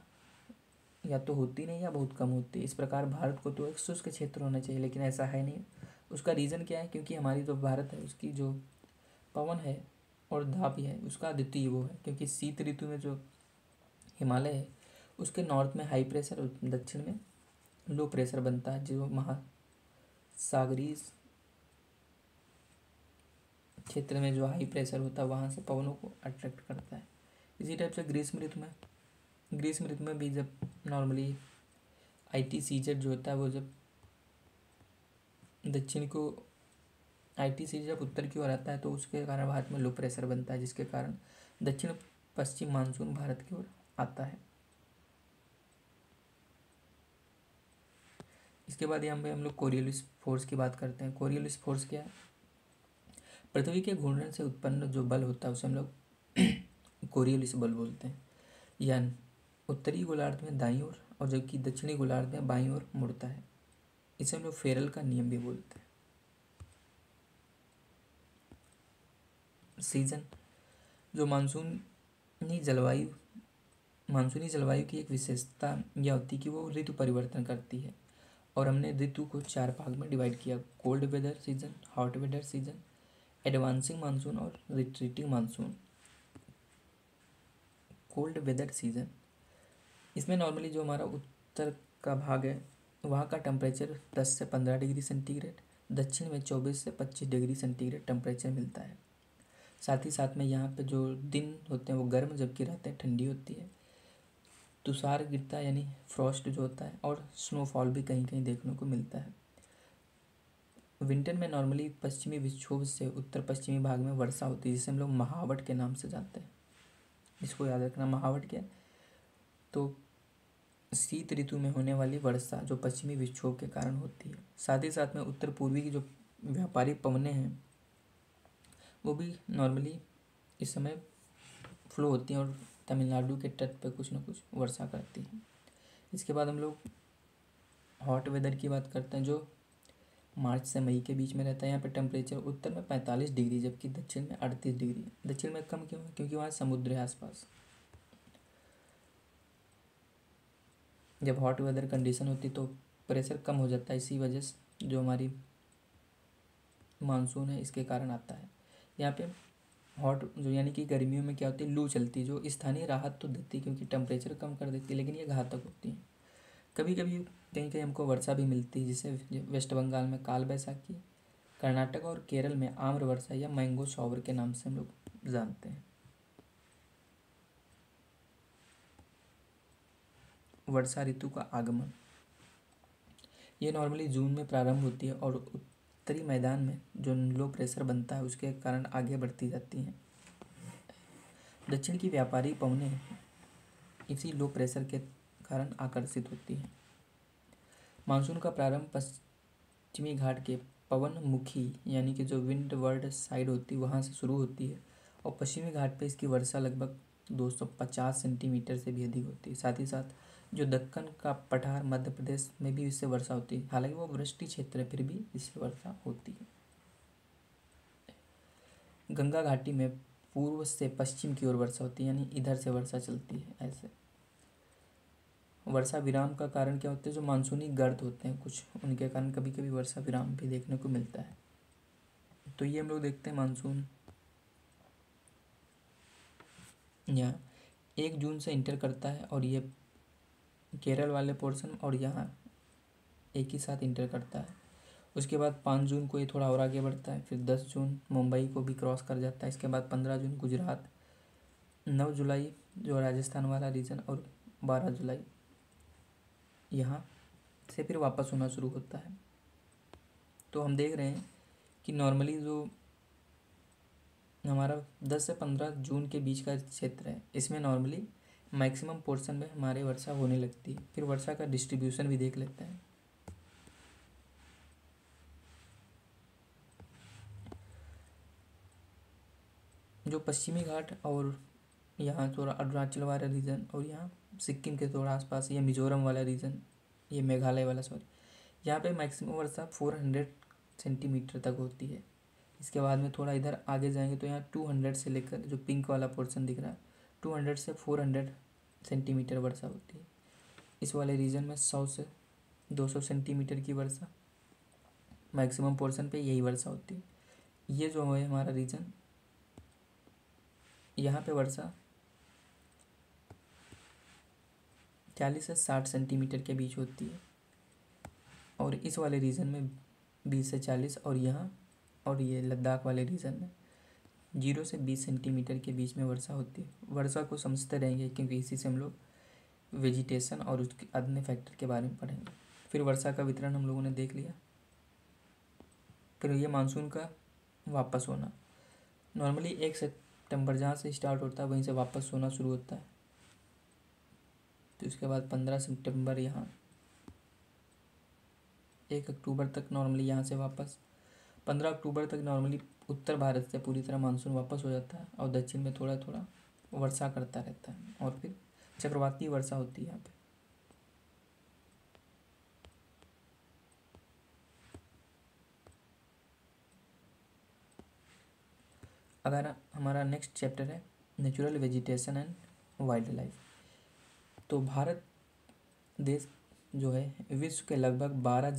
A: या तो होती नहीं या बहुत कम होती है। इस प्रकार भारत को तो एक शुष्क क्षेत्र होना चाहिए, लेकिन ऐसा है नहीं। उसका रीज़न क्या है? क्योंकि हमारी जो भारत है उसकी जो पवन है और दाब है उसका अद्वितीय वो है, क्योंकि शीत ऋतु में जो हिमालय है उसके नॉर्थ में हाई प्रेशर और दक्षिण में लो प्रेशर बनता है, जो महासागरीय क्षेत्र में जो हाई प्रेशर होता है वहाँ से पवनों को अट्रैक्ट करता है। इसी टाइप से ग्रीष्म ऋतु में भी जब नॉर्मली ITCZ जो होता है वो जब दक्षिण को ITCZ जब उत्तर की ओर आता है तो उसके कारण भारत में लो प्रेशर बनता है, जिसके कारण दक्षिण पश्चिम मानसून भारत की ओर आता है। इसके बाद यहाँ पे हम लोग कोरियोलिस फोर्स की बात करते हैं। कोरियोलिस फोर्स क्या है? पृथ्वी के घूर्णन से उत्पन्न जो बल होता है उसे हम लोग कोरियोलिस बल बोलते हैं। यह उत्तरी गोलार्ध में दाईं ओर और जबकि दक्षिणी गोलार्ध में बाईं ओर मुड़ता है। इसे हम लोग फेरल का नियम भी बोलते हैं। सीजन जो मानसूनी जलवायु की एक विशेषता यह होती है कि वो ऋतु परिवर्तन करती है, और हमने ऋतु को 4 भाग में डिवाइड किया: cold weather season, hot weather season, advancing monsoon और retreating monsoon. Cold weather season, इसमें नॉर्मली जो हमारा उत्तर का भाग है वहाँ का टेम्परेचर 10 से 15 डिग्री सेंटीग्रेड, दक्षिण में 24 से 25 डिग्री सेंटीग्रेड टेम्परेचर मिलता है। साथ ही साथ में यहाँ पे जो दिन होते हैं वो गर्म, जबकि रातें ठंडी होती है। तुषार गिरता है यानी फ्रॉस्ट जो होता है, और स्नोफॉल भी कहीं कहीं देखने को मिलता है। विंटर में नॉर्मली पश्चिमी विक्षोभ से उत्तर पश्चिमी भाग में वर्षा होती है, जिसे हम लोग महावट के नाम से जानते हैं। इसको याद रखना, महावट क्या है? तो शीत ऋतु में होने वाली वर्षा जो पश्चिमी विक्षोभ के कारण होती है। साथ ही साथ में उत्तर पूर्वी की जो व्यापारिक पवनें हैं वो भी नॉर्मली इस समय फ्लो होती हैं और तमिलनाडु के तट पर कुछ ना कुछ वर्षा करती हैं। इसके बाद हम लोग हॉट वेदर की बात करते हैं, जो मार्च से मई के बीच में रहता है। यहाँ पे टेम्परेचर उत्तर में 45 डिग्री जबकि दक्षिण में 38 डिग्री। दक्षिण में कम क्यों है? क्योंकि वहाँ समुद्र है आसपास। जब हॉट वेदर कंडीशन होती तो प्रेशर कम हो जाता है, इसी वजह से जो हमारी मानसून है इसके कारण आता है। यहाँ पे हॉट जो यानी कि गर्मियों में क्या होती है, लू चलती है, जो स्थानीय राहत तो देती है क्योंकि टेम्परेचर कम कर देती है, लेकिन ये घातक होती है। कभी कभी कहीं कहीं हमको वर्षा भी मिलती है, जिसे वेस्ट बंगाल में काल बैसाखी, कर्नाटक और केरल में आम्र वर्षा या मैंगो शॉवर के नाम से हम लोग जानते हैं। वर्षा ऋतु का आगमन, ये नॉर्मली जून में प्रारंभ होती है और उत्तरी मैदान में जो लो प्रेशर बनता है उसके कारण आगे बढ़ती जाती हैं। दक्षिण की व्यापारी पवनें इसी लो प्रेशर के कारण आकर्षित होती हैं। मानसून का प्रारंभ पश्चिमी घाट के पवन मुखी यानी कि जो विंड वर्ड साइड होती है वहाँ से शुरू होती है, और पश्चिमी घाट पे इसकी वर्षा लगभग 250 सेंटीमीटर से भी अधिक होती है। साथ ही साथ जो दक्कन का पठार मध्य प्रदेश में भी इससे वर्षा होती है, हालांकि वो वृष्टि क्षेत्र है फिर भी इससे वर्षा होती है। गंगा घाटी में पूर्व से पश्चिम की ओर वर्षा होती है, यानी इधर से वर्षा चलती है। ऐसे वर्षा विराम का कारण क्या होते हैं? जो मानसूनी गर्त होते हैं कुछ, उनके कारण कभी कभी वर्षा विराम भी देखने को मिलता है। तो ये हम लोग देखते हैं मानसून यहाँ 1 जून से इंटर करता है और ये केरल वाले पोर्शन और यहाँ एक ही साथ इंटर करता है। उसके बाद 5 जून को ये थोड़ा और आगे बढ़ता है, फिर 10 जून मुंबई को भी क्रॉस कर जाता है। इसके बाद 15 जून गुजरात, 9 जुलाई जो राजस्थान वाला रीजन और 12 जुलाई यहाँ से फिर वापस होना शुरू होता है। तो हम देख रहे हैं कि नॉर्मली जो हमारा 10 से 15 जून के बीच का क्षेत्र है, इसमें नॉर्मली मैक्सिमम पोर्शन में हमारे वर्षा होने लगती है। फिर वर्षा का डिस्ट्रीब्यूशन भी देख लेते हैं। जो पश्चिमी घाट और यहाँ थोड़ा अरुणाचल वाला रीजन और यहाँ सिक्किम के थोड़ा आसपास, ये मिजोरम वाला रीजन, ये मेघालय वाला सॉरी, यहाँ पे मैक्सिमम वर्षा 400 सेंटीमीटर तक होती है। इसके बाद में थोड़ा इधर आगे जाएंगे तो यहाँ 200 से लेकर, जो पिंक वाला पोर्शन दिख रहा है, 200 से 400 सेंटीमीटर वर्षा होती है। इस वाले रीजन में 100 से 200 सेंटीमीटर की वर्षा मैक्सिमम पोर्शन पे यही वर्षा होती है। ये जो है हमारा रीजन, यहाँ पे वर्षा 40 से 60 सेंटीमीटर के बीच होती है और इस वाले रीजन में 20 से 40, और यहाँ और ये लद्दाख वाले रीजन में 0 से 20 सेंटीमीटर के बीच में वर्षा होती है। वर्षा को समझते रहेंगे क्योंकि इसी से हम लोग वेजिटेशन और उसके अन्य फैक्टर के बारे में पढ़ेंगे। फिर वर्षा का वितरण हम लोगों ने देख लिया। फिर ये मानसून का वापस होना, नॉर्मली 1 सितंबर जहाँ से स्टार्ट होता है वहीं से वापस होना शुरू होता है। तो इसके बाद 15 सितंबर यहाँ, 1 अक्टूबर तक नॉर्मली यहाँ से वापस, 15 अक्टूबर तक नॉर्मली उत्तर भारत से पूरी तरह मानसून वापस हो जाता है और दक्षिण में थोड़ा थोड़ा वर्षा करता रहता है और फिर चक्रवाती वर्षा होती है यहाँ पे। अगर हमारा नेक्स्ट चैप्टर है natural vegetation and wild life, तो भारत देश जो है विश्व के लगभग 12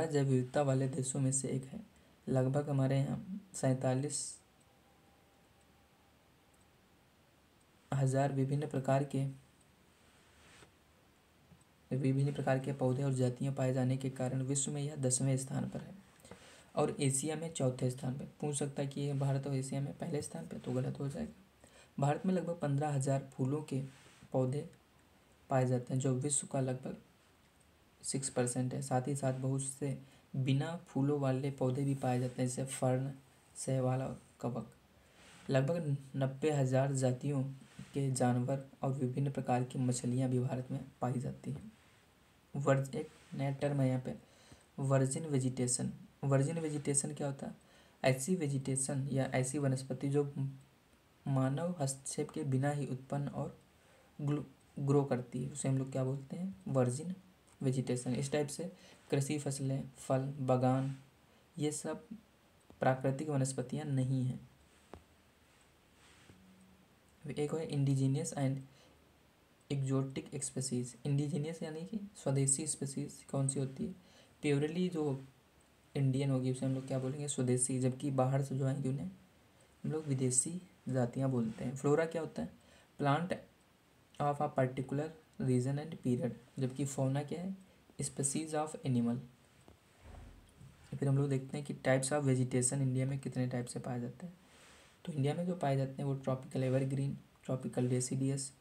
A: जैव विविधता वाले देशों में से एक है। लगभग हमारे यहाँ 47,000 विभिन्न प्रकार के पौधे और जातियाँ पाए जाने के कारण विश्व में यह 10वें स्थान पर है और एशिया में 4थे स्थान पर। पूछ सकता है कि ये भारत और एशिया में पहले स्थान पर, तो गलत हो जाएगा। भारत में लगभग 15,000 फूलों के पौधे पाए जाते हैं जो विश्व का लगभग 6% है। साथ ही साथ बहुत से बिना फूलों वाले पौधे भी पाए जाते हैं, जैसे फर्न, शैवाल और कवक। लगभग 90,000 जातियों के जानवर और विभिन्न प्रकार की मछलियाँ भी भारत में पाई जाती हैं। एक नया टर्म है यहाँ पे, वर्जिन वेजिटेशन। वर्जिन वेजिटेशन क्या होता है? ऐसी वेजिटेशन या ऐसी वनस्पति जो मानव हस्तक्षेप के बिना ही उत्पन्न और ग्रो करती है, उसे हम लोग क्या बोलते हैं? Virgin vegetation. इस टाइप से कृषि फसलें, फल, बागान, ये सब प्राकृतिक वनस्पतियाँ नहीं हैं। एक है indigenous and exotic species. Indigenous यानी कि स्वदेशी स्पीसीज कौन सी होती है? प्योरली जो इंडियन होगी उसे हम लोग क्या बोलेंगे? स्वदेशी। जबकि बाहर से जो आएंगे उन्हें हम लोग विदेशी जातियाँ बोलते हैं। फ्लोरा क्या होता है? Plant of a particular region and period. जबकि फौना क्या है? Species of animal. फिर हम लोग देखते हैं कि टाइप्स ऑफ वेजिटेशन इंडिया में कितने टाइप से पाए जाते हैं। तो इंडिया में जो पाए जाते हैं वो tropical evergreen, tropical deciduous,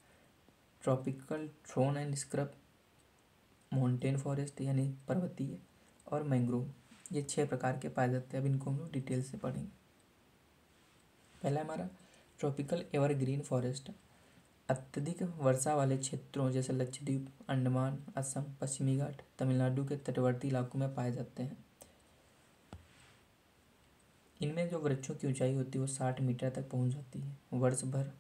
A: tropical thorn and scrub, mountain forest यानी पर्वतीय, और मैंग्रोव। ये 6 प्रकार के पाए जाते हैं। अब इनको हम लोग डिटेल से पढ़ेंगे। पहला हमारा ट्रॉपिकल एवरग्रीन फॉरेस्ट। अत्यधिक वर्षा वाले क्षेत्रों जैसे लक्षद्वीप, अंडमान, असम, पश्चिमी घाट, तमिलनाडु के तटवर्ती इलाकों में पाए जाते हैं। इनमें जो वृक्षों की ऊंचाई होती है वो 60 मीटर तक पहुंच जाती है। वर्ष भर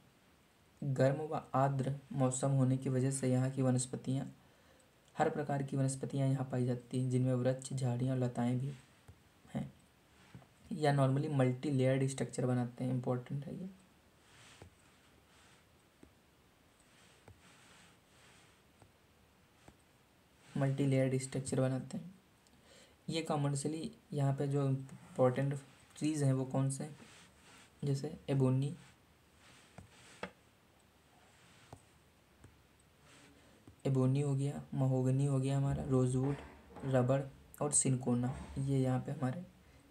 A: गर्म व आर्द्र मौसम होने की वजह से यहाँ की वनस्पतियाँ, हर प्रकार की वनस्पतियाँ यहाँ पाई जाती हैं, जिनमें वृक्ष, झाड़ियाँ और लताएँ भी हैं। या नॉर्मली मल्टी लेयर्ड स्ट्रक्चर बनाते हैं। इम्पोर्टेंट है ये। मल्टी लेयर्ड स्ट्रक्चर बनाते हैं ये कॉमर्शियली। यहाँ पे जो इम्पोर्टेंट ट्रीज़ हैं वो कौन से हैं, जैसे एबोनी, हो गया, महोगनी हो गया हमारा, रोजवुड, रबड़ और सिनकोना, ये यहाँ पे हमारे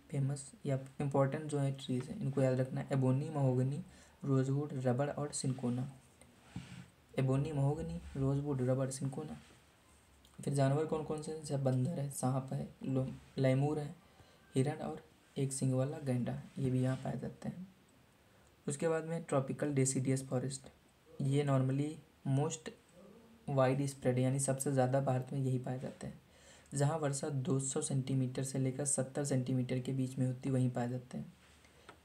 A: फेमस या इम्पोर्टेंट जो है ट्रीज़ हैं, इनको याद रखना है। एबोनी, महोगनी, रोजवुड, रबड़ और सिनकोना। एबोनी, महोगनी, रोजवुड, रबड़, सिनकोना। फिर जानवर कौन कौन से हैं, जैसे बंदर है, सांप है, लैमूर है, हिरण और एक सींग वाला गैंडा, ये भी यहाँ पाए जाते हैं। उसके बाद में ट्रॉपिकल डेसिडियस फॉरेस्ट, ये नॉर्मली मोस्ट वाइड स्प्रेड यानी सबसे ज़्यादा भारत में यही पाए जाते हैं। जहाँ वर्षा 200 सेंटीमीटर से लेकर 70 सेंटीमीटर के बीच में होती वहीं पाए जाते हैं।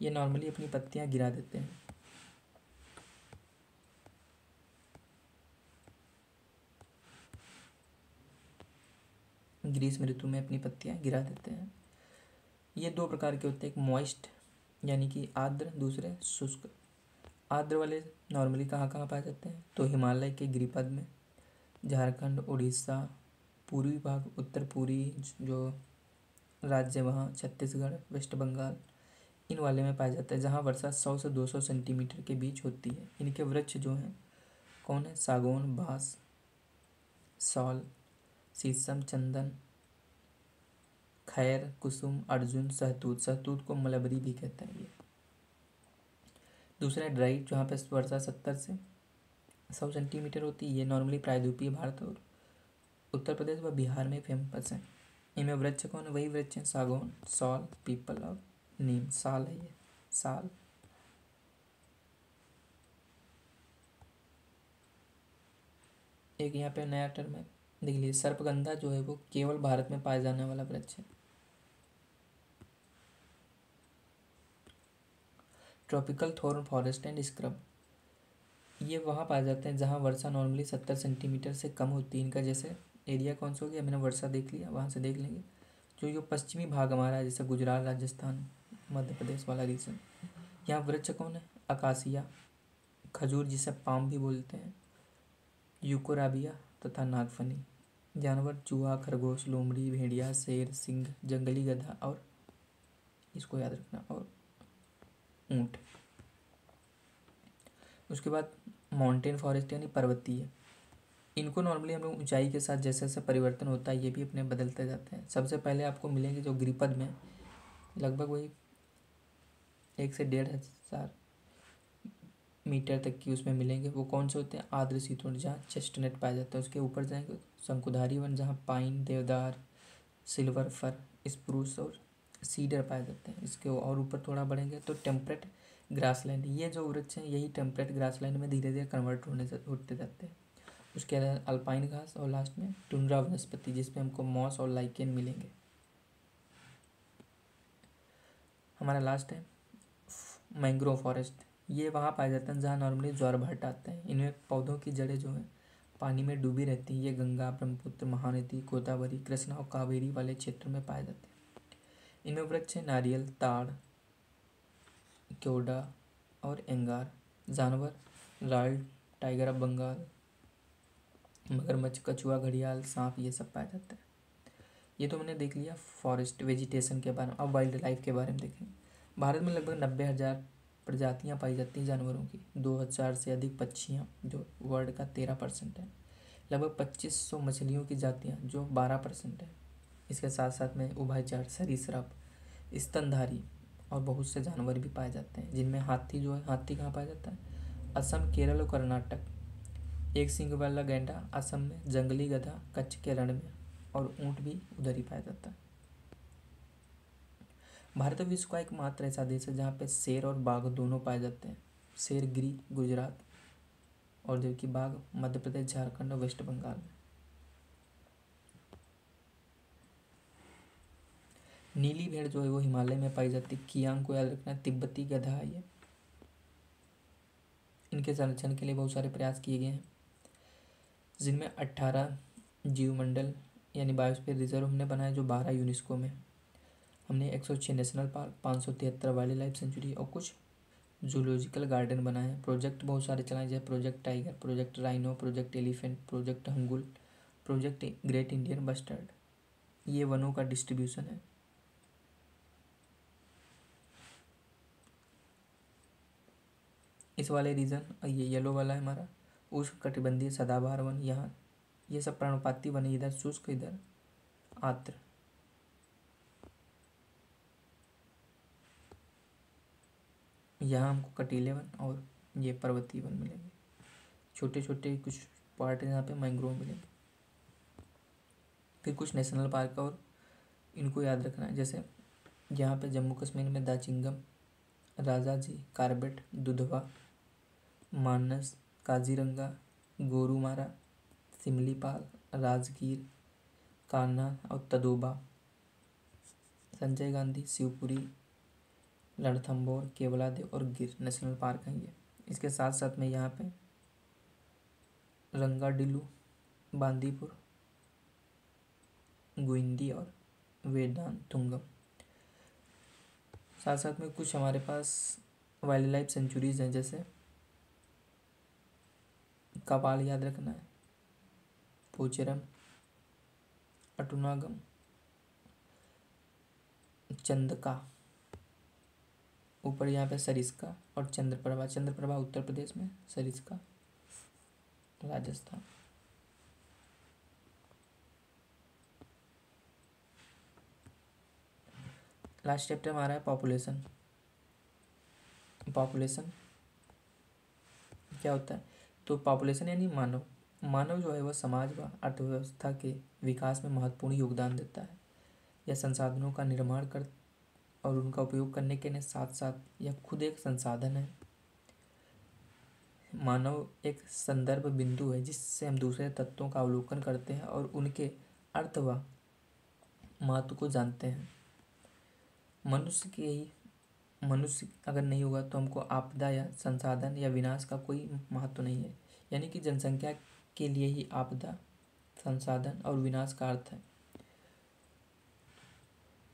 A: ये नॉर्मली अपनी पत्तियाँ गिरा देते हैं। ग्रीष्म ऋतु में अपनी पत्तियाँ गिरा देते हैं। ये दो प्रकार के होते हैं, एक मॉइस्ट यानी कि आर्द्र, दूसरे शुष्क। आर्द्र वाले नॉर्मली कहाँ कहाँ पाए जाते हैं, तो हिमालय के गिरिपद में, झारखंड, उड़ीसा, पूर्वी भाग, उत्तर पूर्वी जो राज्य वहाँ, छत्तीसगढ़, वेस्ट बंगाल, इन वाले में पाया जाता है, जहाँ वर्षा 100 से 200 सेंटीमीटर के बीच होती है। इनके वृक्ष जो हैं कौन है, सागौन, बांस, साल, शीशम, चंदन, खैर, कुसुम, अर्जुन, सहतूत। सहतूत को मलबरी भी कहते हैं। ये दूसरा ड्राई, जहाँ पे वर्षा 70 से 100 सेंटीमीटर होती है। ये नॉर्मली प्रायद्वीपीय भारत और उत्तर प्रदेश व बिहार में फेमस है। इनमें वृक्ष कौन है, वही वृक्ष हैं, सागौन, साल, पीपल और नीम। साल है ये, साल। एक यहाँ पे नया टर्म है, देख लीजिए, सर्पगंधा जो है वो केवल भारत में पाए जाने वाला वृक्ष है। Tropical thorn forest and scrub, ये वहाँ पाए जाते हैं जहाँ वर्षा नॉर्मली 70 सेंटीमीटर से कम होती है। इनका जैसे एरिया कौन सा हो गया, मैंने वर्षा देख लिया, वहाँ से देख लेंगे। जो पश्चिमी भाग हमारा है, जैसे गुजरात, राजस्थान, मध्य प्रदेश वाला रीजन, यहाँ वृक्ष कौन है, अकासिया, खजूर जिसे पाम भी बोलते हैं, यूकोराबिया तथा नागफनी। जानवर चूहा, खरगोश, लोमड़ी, भेड़िया, शेर, सिंह, जंगली गधा और, इसको याद रखना, और ऊँट। उसके बाद माउंटेन फॉरेस्ट यानी पर्वतीय, इनको नॉर्मली हम लोग ऊंचाई के साथ जैसे जैसे परिवर्तन होता है ये भी अपने बदलते जाते हैं। सबसे पहले आपको मिलेंगे जो गिरिपद में, लगभग वही 1 से 1,500 मीटर तक की उसमें मिलेंगे। वो कौन से होते हैं, आर्द्र शीतोष्ण, जहाँ चेस्टनट पाया जाता है। उसके ऊपर जाएंगे शंकुधारी वन, जहाँ पाइन, देवदार, सिल्वर फर, स्प्रूस और सीडर पाए जाते हैं। इसके और ऊपर थोड़ा बढ़ेंगे तो टेम्परेट ग्रासलैंड, ये जो वृक्ष हैं यही टेम्परेट ग्रासलैंड में धीरे धीरे कन्वर्ट होते जाते हैं। उसके अलावा अल्पाइन घास और लास्ट में टुंड्रा वनस्पति, जिसमें हमको मॉस और लाइकेन मिलेंगे। हमारा लास्ट है मैंग्रोव फॉरेस्ट, ये वहाँ पाए जाते हैं जहाँ नॉर्मली ज्वार भाटा आते हैं। इनमें पौधों की जड़ें जो हैं पानी में डूबी रहती हैं। ये गंगा, ब्रह्मपुत्र, महानदी, गोदावरी, कृष्णा और कावेरी वाले क्षेत्रों में पाए जाते हैं। इनमें वृक्ष है नारियल, ताड़, क्योडा और एंगार। जानवर लाल टाइगर ऑफ बंगाल, मगरमच्छ, कछुआ, घड़ियाल, सांप, ये सब पाए जाते हैं। ये तो मैंने देख लिया फॉरेस्ट वेजिटेशन के बारे में। अब वाइल्ड लाइफ के बारे में देखें। भारत में लगभग 90,000 प्रजातियां पाई जाती हैं जानवरों की। 2,000 से अधिक पक्षियां जो वर्ल्ड का 13% है। लगभग 2,500 मछलियों की जातियां जो 12% है। इसके साथ साथ में उभयचर, सरीसृप, स्तनधारी और बहुत से जानवर भी पाए जाते हैं, जिनमें हाथी जो है, हाथी कहाँ पाया जाता है, असम, केरल और कर्नाटक। एक सींग वाला गैंडा असम में, जंगली गधा कच्छ के रण में और ऊँट भी उधर ही पाया जाता है। भारत विश्व का एकमात्र ऐसा देश है जहाँ पे शेर और बाघ दोनों पाए जाते हैं। शेर गिरी गुजरात और जबकि बाघ मध्य प्रदेश, झारखंड और वेस्ट बंगाल में। नीली भेड़ जो है वो हिमालय में पाई जाती है। कियांग को याद रखना, तिब्बती गधा है ये। इनके संरक्षण के लिए बहुत सारे प्रयास किए गए हैं, जिनमें 18 जीवमंडल यानी बायोस्फीयर रिजर्व हमने बनाया, जो 12 यूनेस्को में। हमने 106 national park, 573 wild life sanctuary और कुछ जूलॉजिकल गार्डन बनाए हैं। प्रोजेक्ट बहुत सारे चलाए, जैसे project tiger, project rhino, project elephant, project hangul, project great Indian bustard. ये वनों का डिस्ट्रीब्यूशन है। इस वाले रीजन, और ये येलो वाला है हमारा उष्णकटिबंधीय सदाबहार वन, यहाँ ये सब पर्णपाती वन है, इधर शुष्क इधर आर्द्र। यहाँ हमको कटीले वन और ये पर्वतीय वन मिलेंगे, छोटे छोटे कुछ पार्ट हैं यहाँ पे मैंग्रोव मिलेंगे। फिर कुछ नेशनल पार्क और इनको याद रखना है, जैसे यहाँ पे जम्मू कश्मीर में दाचिंगम, राजाजी, कार्बेट, दुधवा, मानस, काजीरंगा, गोरुमारा, सिमलीपाल, राजगीर, कान्हा और तदोबा, संजय गांधी, शिवपुरी, रणथंभौर, केवलादेव और गिर नेशनल पार्क हैं ये। इसके साथ साथ में यहाँ पे रंगाडिलू, बांदीपुर, गुइंडी और वेदांतुंगम। साथ साथ में कुछ हमारे पास वाइल्ड लाइफ सेंचुरीज हैं, जैसे कपाल याद रखना है, पोचेरम, अटूनागम, चंदका, ऊपर यहाँ पे सरिस्का और चंद्रप्रभा। चंद्रप्रभा उत्तर प्रदेश में, सरिस्का राजस्थान। लास्ट चैप्टर हमारा है पॉपुलेशन। पॉपुलेशन क्या होता है? तो पॉपुलेशन यानी मानव। मानव जो है वह समाज व अर्थव्यवस्था के विकास में महत्वपूर्ण योगदान देता है। यह संसाधनों का निर्माण कर और उनका उपयोग करने के साथ साथ यह खुद एक संसाधन है। मानव एक संदर्भ बिंदु है जिससे हम दूसरे तत्वों का अवलोकन करते हैं और उनके अर्थ व महत्व को जानते हैं। मनुष्य अगर नहीं होगा तो हमको आपदा या संसाधन या विनाश का कोई महत्व नहीं है। यानी कि जनसंख्या के लिए ही आपदा, संसाधन और विनाश का अर्थ है।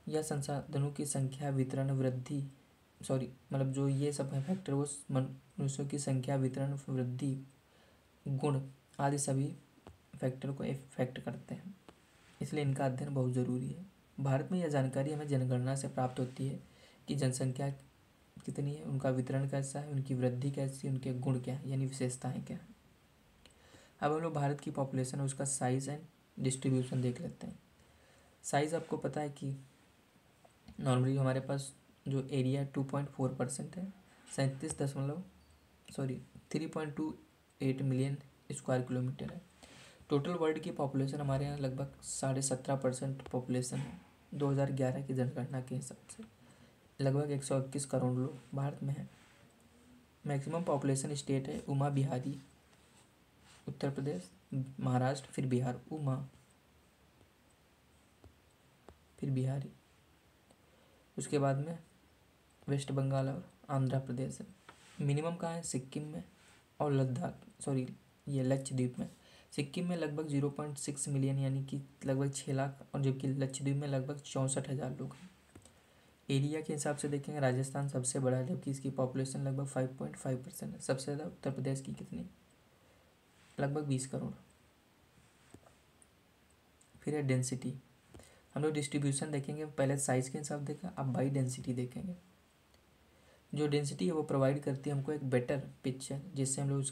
A: यह संसाधनों की संख्या, वितरण, वृद्धि मतलब जो ये सब है फैक्टर, वो मनुष्यों की संख्या, वितरण, वृद्धि, गुण आदि सभी फैक्टर को इफेक्ट करते हैं, इसलिए इनका अध्ययन बहुत ज़रूरी है। भारत में यह जानकारी हमें जनगणना से प्राप्त होती है कि जनसंख्या कितनी है, उनका वितरण कैसा है, उनकी वृद्धि कैसी है, उनके गुण क्या है, यानी विशेषताएं क्या है। अब हम लोग भारत की पॉपुलेशन है उसका साइज़ एंड डिस्ट्रीब्यूशन देख लेते हैं। साइज़ आपको पता है कि नॉर्मली हमारे पास जो एरिया 2.4% है, 3.28 मिलियन स्क्वायर किलोमीटर है। टोटल वर्ल्ड की पॉपुलेशन हमारे यहाँ लगभग 17.5% पॉपुलेशन है 2011 की जनगणना के हिसाब से। लगभग 121 करोड़ लोग भारत में हैं। मैक्सिमम पॉपुलेशन स्टेट है उमा बिहारी, उत्तर प्रदेश, महाराष्ट्र, फिर बिहार, उमा फिर बिहारी। उसके बाद में वेस्ट बंगाल और आंध्र प्रदेश है। मिनिमम कहाँ है? सिक्किम में और ये लक्षद्वीप में। सिक्किम में लगभग 0.6 मिलियन यानी कि लगभग 6 लाख, और जबकि लक्षद्वीप में लगभग 64,000 लोग हैं। एरिया के हिसाब से देखेंगे राजस्थान सबसे बड़ा है, जबकि इसकी पॉपुलेशन लगभग 5.5% है। सबसे ज़्यादा उत्तर प्रदेश की कितनी? लगभग 20 करोड़। फिर है डेंसिटी। हम लोग डिस्ट्रीब्यूशन देखेंगे, पहले साइज़ के हिसाब देखा, अब बाई डेंसिटी देखेंगे। जो डेंसिटी है वो प्रोवाइड करती है हमको एक बेटर पिक्चर, जिससे हम लोग उस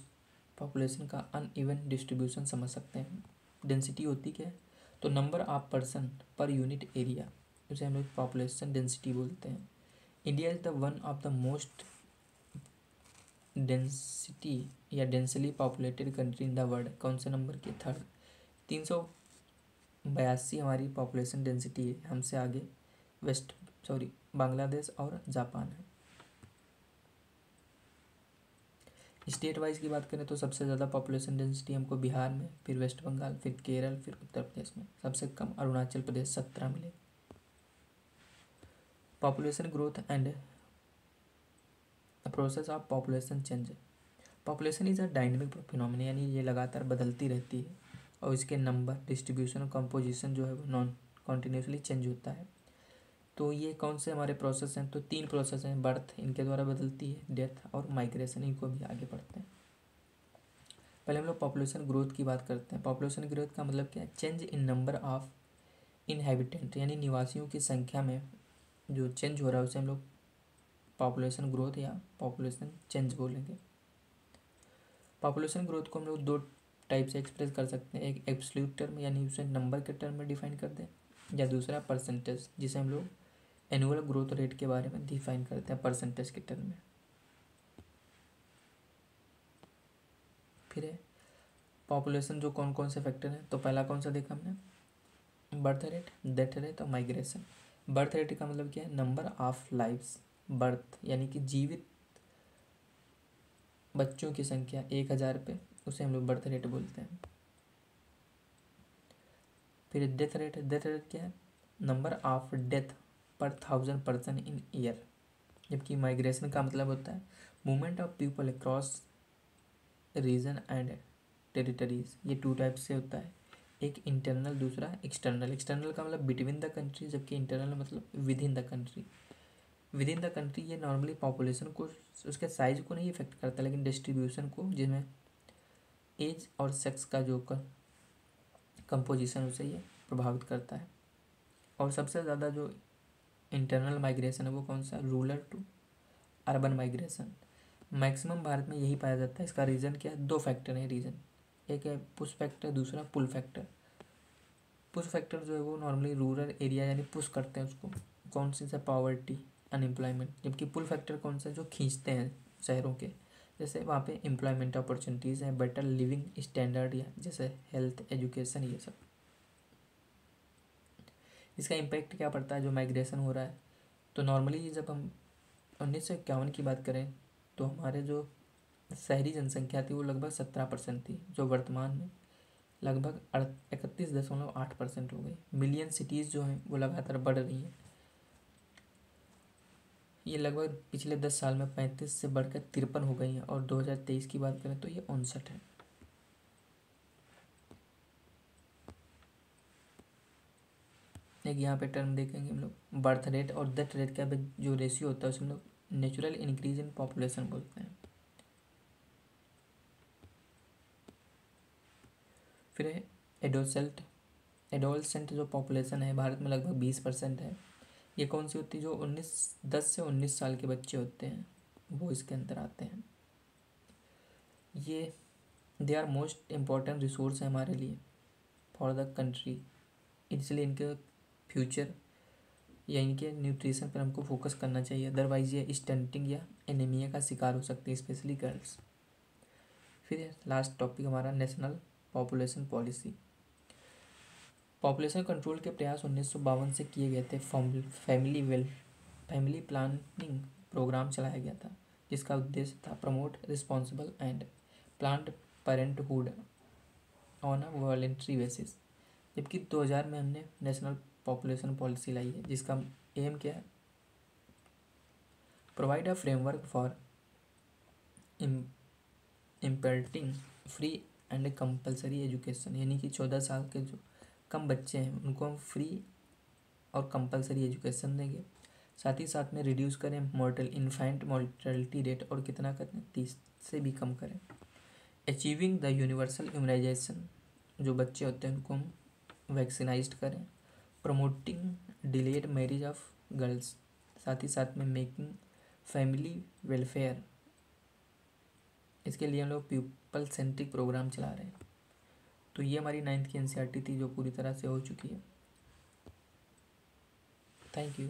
A: पॉपुलेशन का अनइवन डिस्ट्रीब्यूशन समझ सकते हैं। डेंसिटी होती क्या है? तो नंबर ऑफ पर्सन पर यूनिट एरिया, उसे हम लोग पॉपुलेशन डेंसिटी बोलते हैं। India is the one of the most density या densely populated country in the world. कौन से नंबर की? 3rd। 382 हमारी पॉपुलेशन डेंसिटी है। हमसे आगे बांग्लादेश और जापान है। स्टेट वाइज की बात करें तो सबसे ज़्यादा पॉपुलेशन डेंसिटी हमको बिहार में, फिर वेस्ट बंगाल, फिर केरल, फिर उत्तर प्रदेश में। सबसे कम अरुणाचल प्रदेश 17 मिले। Population growth and process of population change. Population is a dynamic phenomena, यानी ये लगातार बदलती रहती है और इसके नंबर, डिस्ट्रीब्यूशन और कंपोजिशन जो है वो नॉन कॉन्टीन्यूसली चेंज होता है। तो ये कौन से हमारे प्रोसेस हैं? तो 3 प्रोसेस हैं। बर्थ इनके द्वारा बदलती है, डेथ और माइग्रेशन। इनको भी आगे पढ़ते हैं। पहले हम लोग पॉपुलेशन ग्रोथ की बात करते हैं। पॉपुलेशन ग्रोथ का मतलब क्या है? Change in number of inhabitant, यानी निवासियों की संख्या में जो चेंज हो रहा है उसे हम लोग पॉपुलेशन ग्रोथ या पॉपुलेशन चेंज बोलेंगे। पॉपुलेशन ग्रोथ को हम लोग दो टाइप से एक्सप्रेस कर सकते हैं, एक एब्सोल्यूट टर्म यानी उसे नंबर के टर्म में डिफाइन कर दें, या दूसरा परसेंटेज जिसे हम लोग एनुअल ग्रोथ रेट के बारे में डिफाइन करते हैं परसेंटेज के टर्म में। फिर है पॉपुलेशन जो कौन कौन से फैक्टर हैं, तो पहला कौन सा देखा हमने, बर्थ रेट, डेथ रेट और माइग्रेशन। बर्थ रेट का मतलब क्या है, नंबर ऑफ लाइव्स बर्थ यानी कि जीवित बच्चों की संख्या 1000 पे, उसे हम लोग बर्थ रेट बोलते हैं। फिर डेथ रेट है, डेथ रेट क्या है, number of death per 1000 person in year. जबकि माइग्रेशन का मतलब होता है movement of people across region and territories. ये टू टाइप से होता है, एक इंटरनल दूसरा एक्सटर्नल। एक्सटर्नल का मतलब बिटवीन द कंट्री, जबकि इंटरनल मतलब with in the country. With in the country ये नॉर्मली पॉपुलेशन को, उसके साइज को नहीं इफेक्ट करता, लेकिन डिस्ट्रीब्यूशन को, जिसमें एज और सेक्स का जो कंपोजिशन उसे ये प्रभावित करता है। और सबसे ज़्यादा जो इंटरनल माइग्रेशन है वो कौन सा, rural to urban migration. Maximum Bharat में यही पाया जाता है। इसका रीज़न क्या है, दो फैक्टर हैं रीज़न, एक है पुश फैक्टर, दूसरा पुल फैक्टर। पुश फैक्टर जो है वो नॉर्मली रूरल एरिया यानी पुश करते हैं उसको, कौन सी से, पॉवर्टी, अनएम्प्लॉयमेंट। जबकि पुल फैक्टर कौन सा, जो खींचते हैं शहरों के, जैसे वहाँ पे एम्प्लॉयमेंट अपॉर्चुनिटीज़ हैं, बेटर लिविंग स्टैंडर्ड, या जैसे हेल्थ, एजुकेशन, ये सब। इसका इम्पैक्ट क्या पड़ता है जो माइग्रेशन हो रहा है, तो नॉर्मली जब हम 1951 की बात करें तो हमारे जो शहरी जनसंख्या थी वो लगभग 17% थी, जो वर्तमान में लगभग 31.8% हो गई। मिलियन सिटीज़ जो हैं वो लगातार बढ़ रही हैं। ये लगभग पिछले 10 साल में 35 से बढ़कर 53 हो गई हैं, और 2023 की बात करें तो ये 59 है। एक यहाँ पे टर्म देखेंगे हम लोग, बर्थ रेट और डेथ रेट का जो रेशियो होता है उसमें हम लोग नेचुरल इंक्रीज इन पॉपुलेशन बोलते हैं। फिर है एडोलसेंट जो पॉपुलेशन है भारत में लगभग 20% है। ये कौन सी होती है, जो 10 से 19 साल के बच्चे होते हैं वो इसके अंदर आते हैं। ये they are most important resource है हमारे लिए फॉर द कंट्री, इसलिए इनके फ्यूचर या इनके न्यूट्रिशन पर हमको फोकस करना चाहिए, अदरवाइज ये स्टंटिंग या एनीमिया का शिकार हो सकती है, स्पेशली गर्ल्स। फिर लास्ट टॉपिक हमारा national population policy. Population control के प्रयास 1952 से किए गए थे। फैमिली प्लानिंग प्रोग्राम चलाया गया था, जिसका उद्देश्य था promote responsible and planned parenthood on a voluntary basis. जबकि 2000 में हमने नेशनल पॉपुलेशन पॉलिसी लाई है, जिसका एम क्या है, provide a framework for imparting free and compulsory education. यानी कि 14 साल के जो कम बच्चे हैं उनको हम फ्री और कंपलसरी एजुकेशन देंगे। साथ ही साथ में रिड्यूस करें इन्फेंट मॉर्टेलिटी रेट, और कितना करें, 30 से भी कम करें। अचीविंग द यूनिवर्सल इम्यूनाइजेशन, जो बच्चे होते हैं उनको हम वैक्सीनाइज्ड करें। Promoting delayed marriage of girls, साथ ही साथ में मेकिंग फैमिली वेलफेयर, इसके लिए हम लोग पीपल सेंट्रिक प्रोग्राम चला रहे हैं। तो ये हमारी 9th की एनसीईआरटी थी जो पूरी तरह से हो चुकी है। Thank you.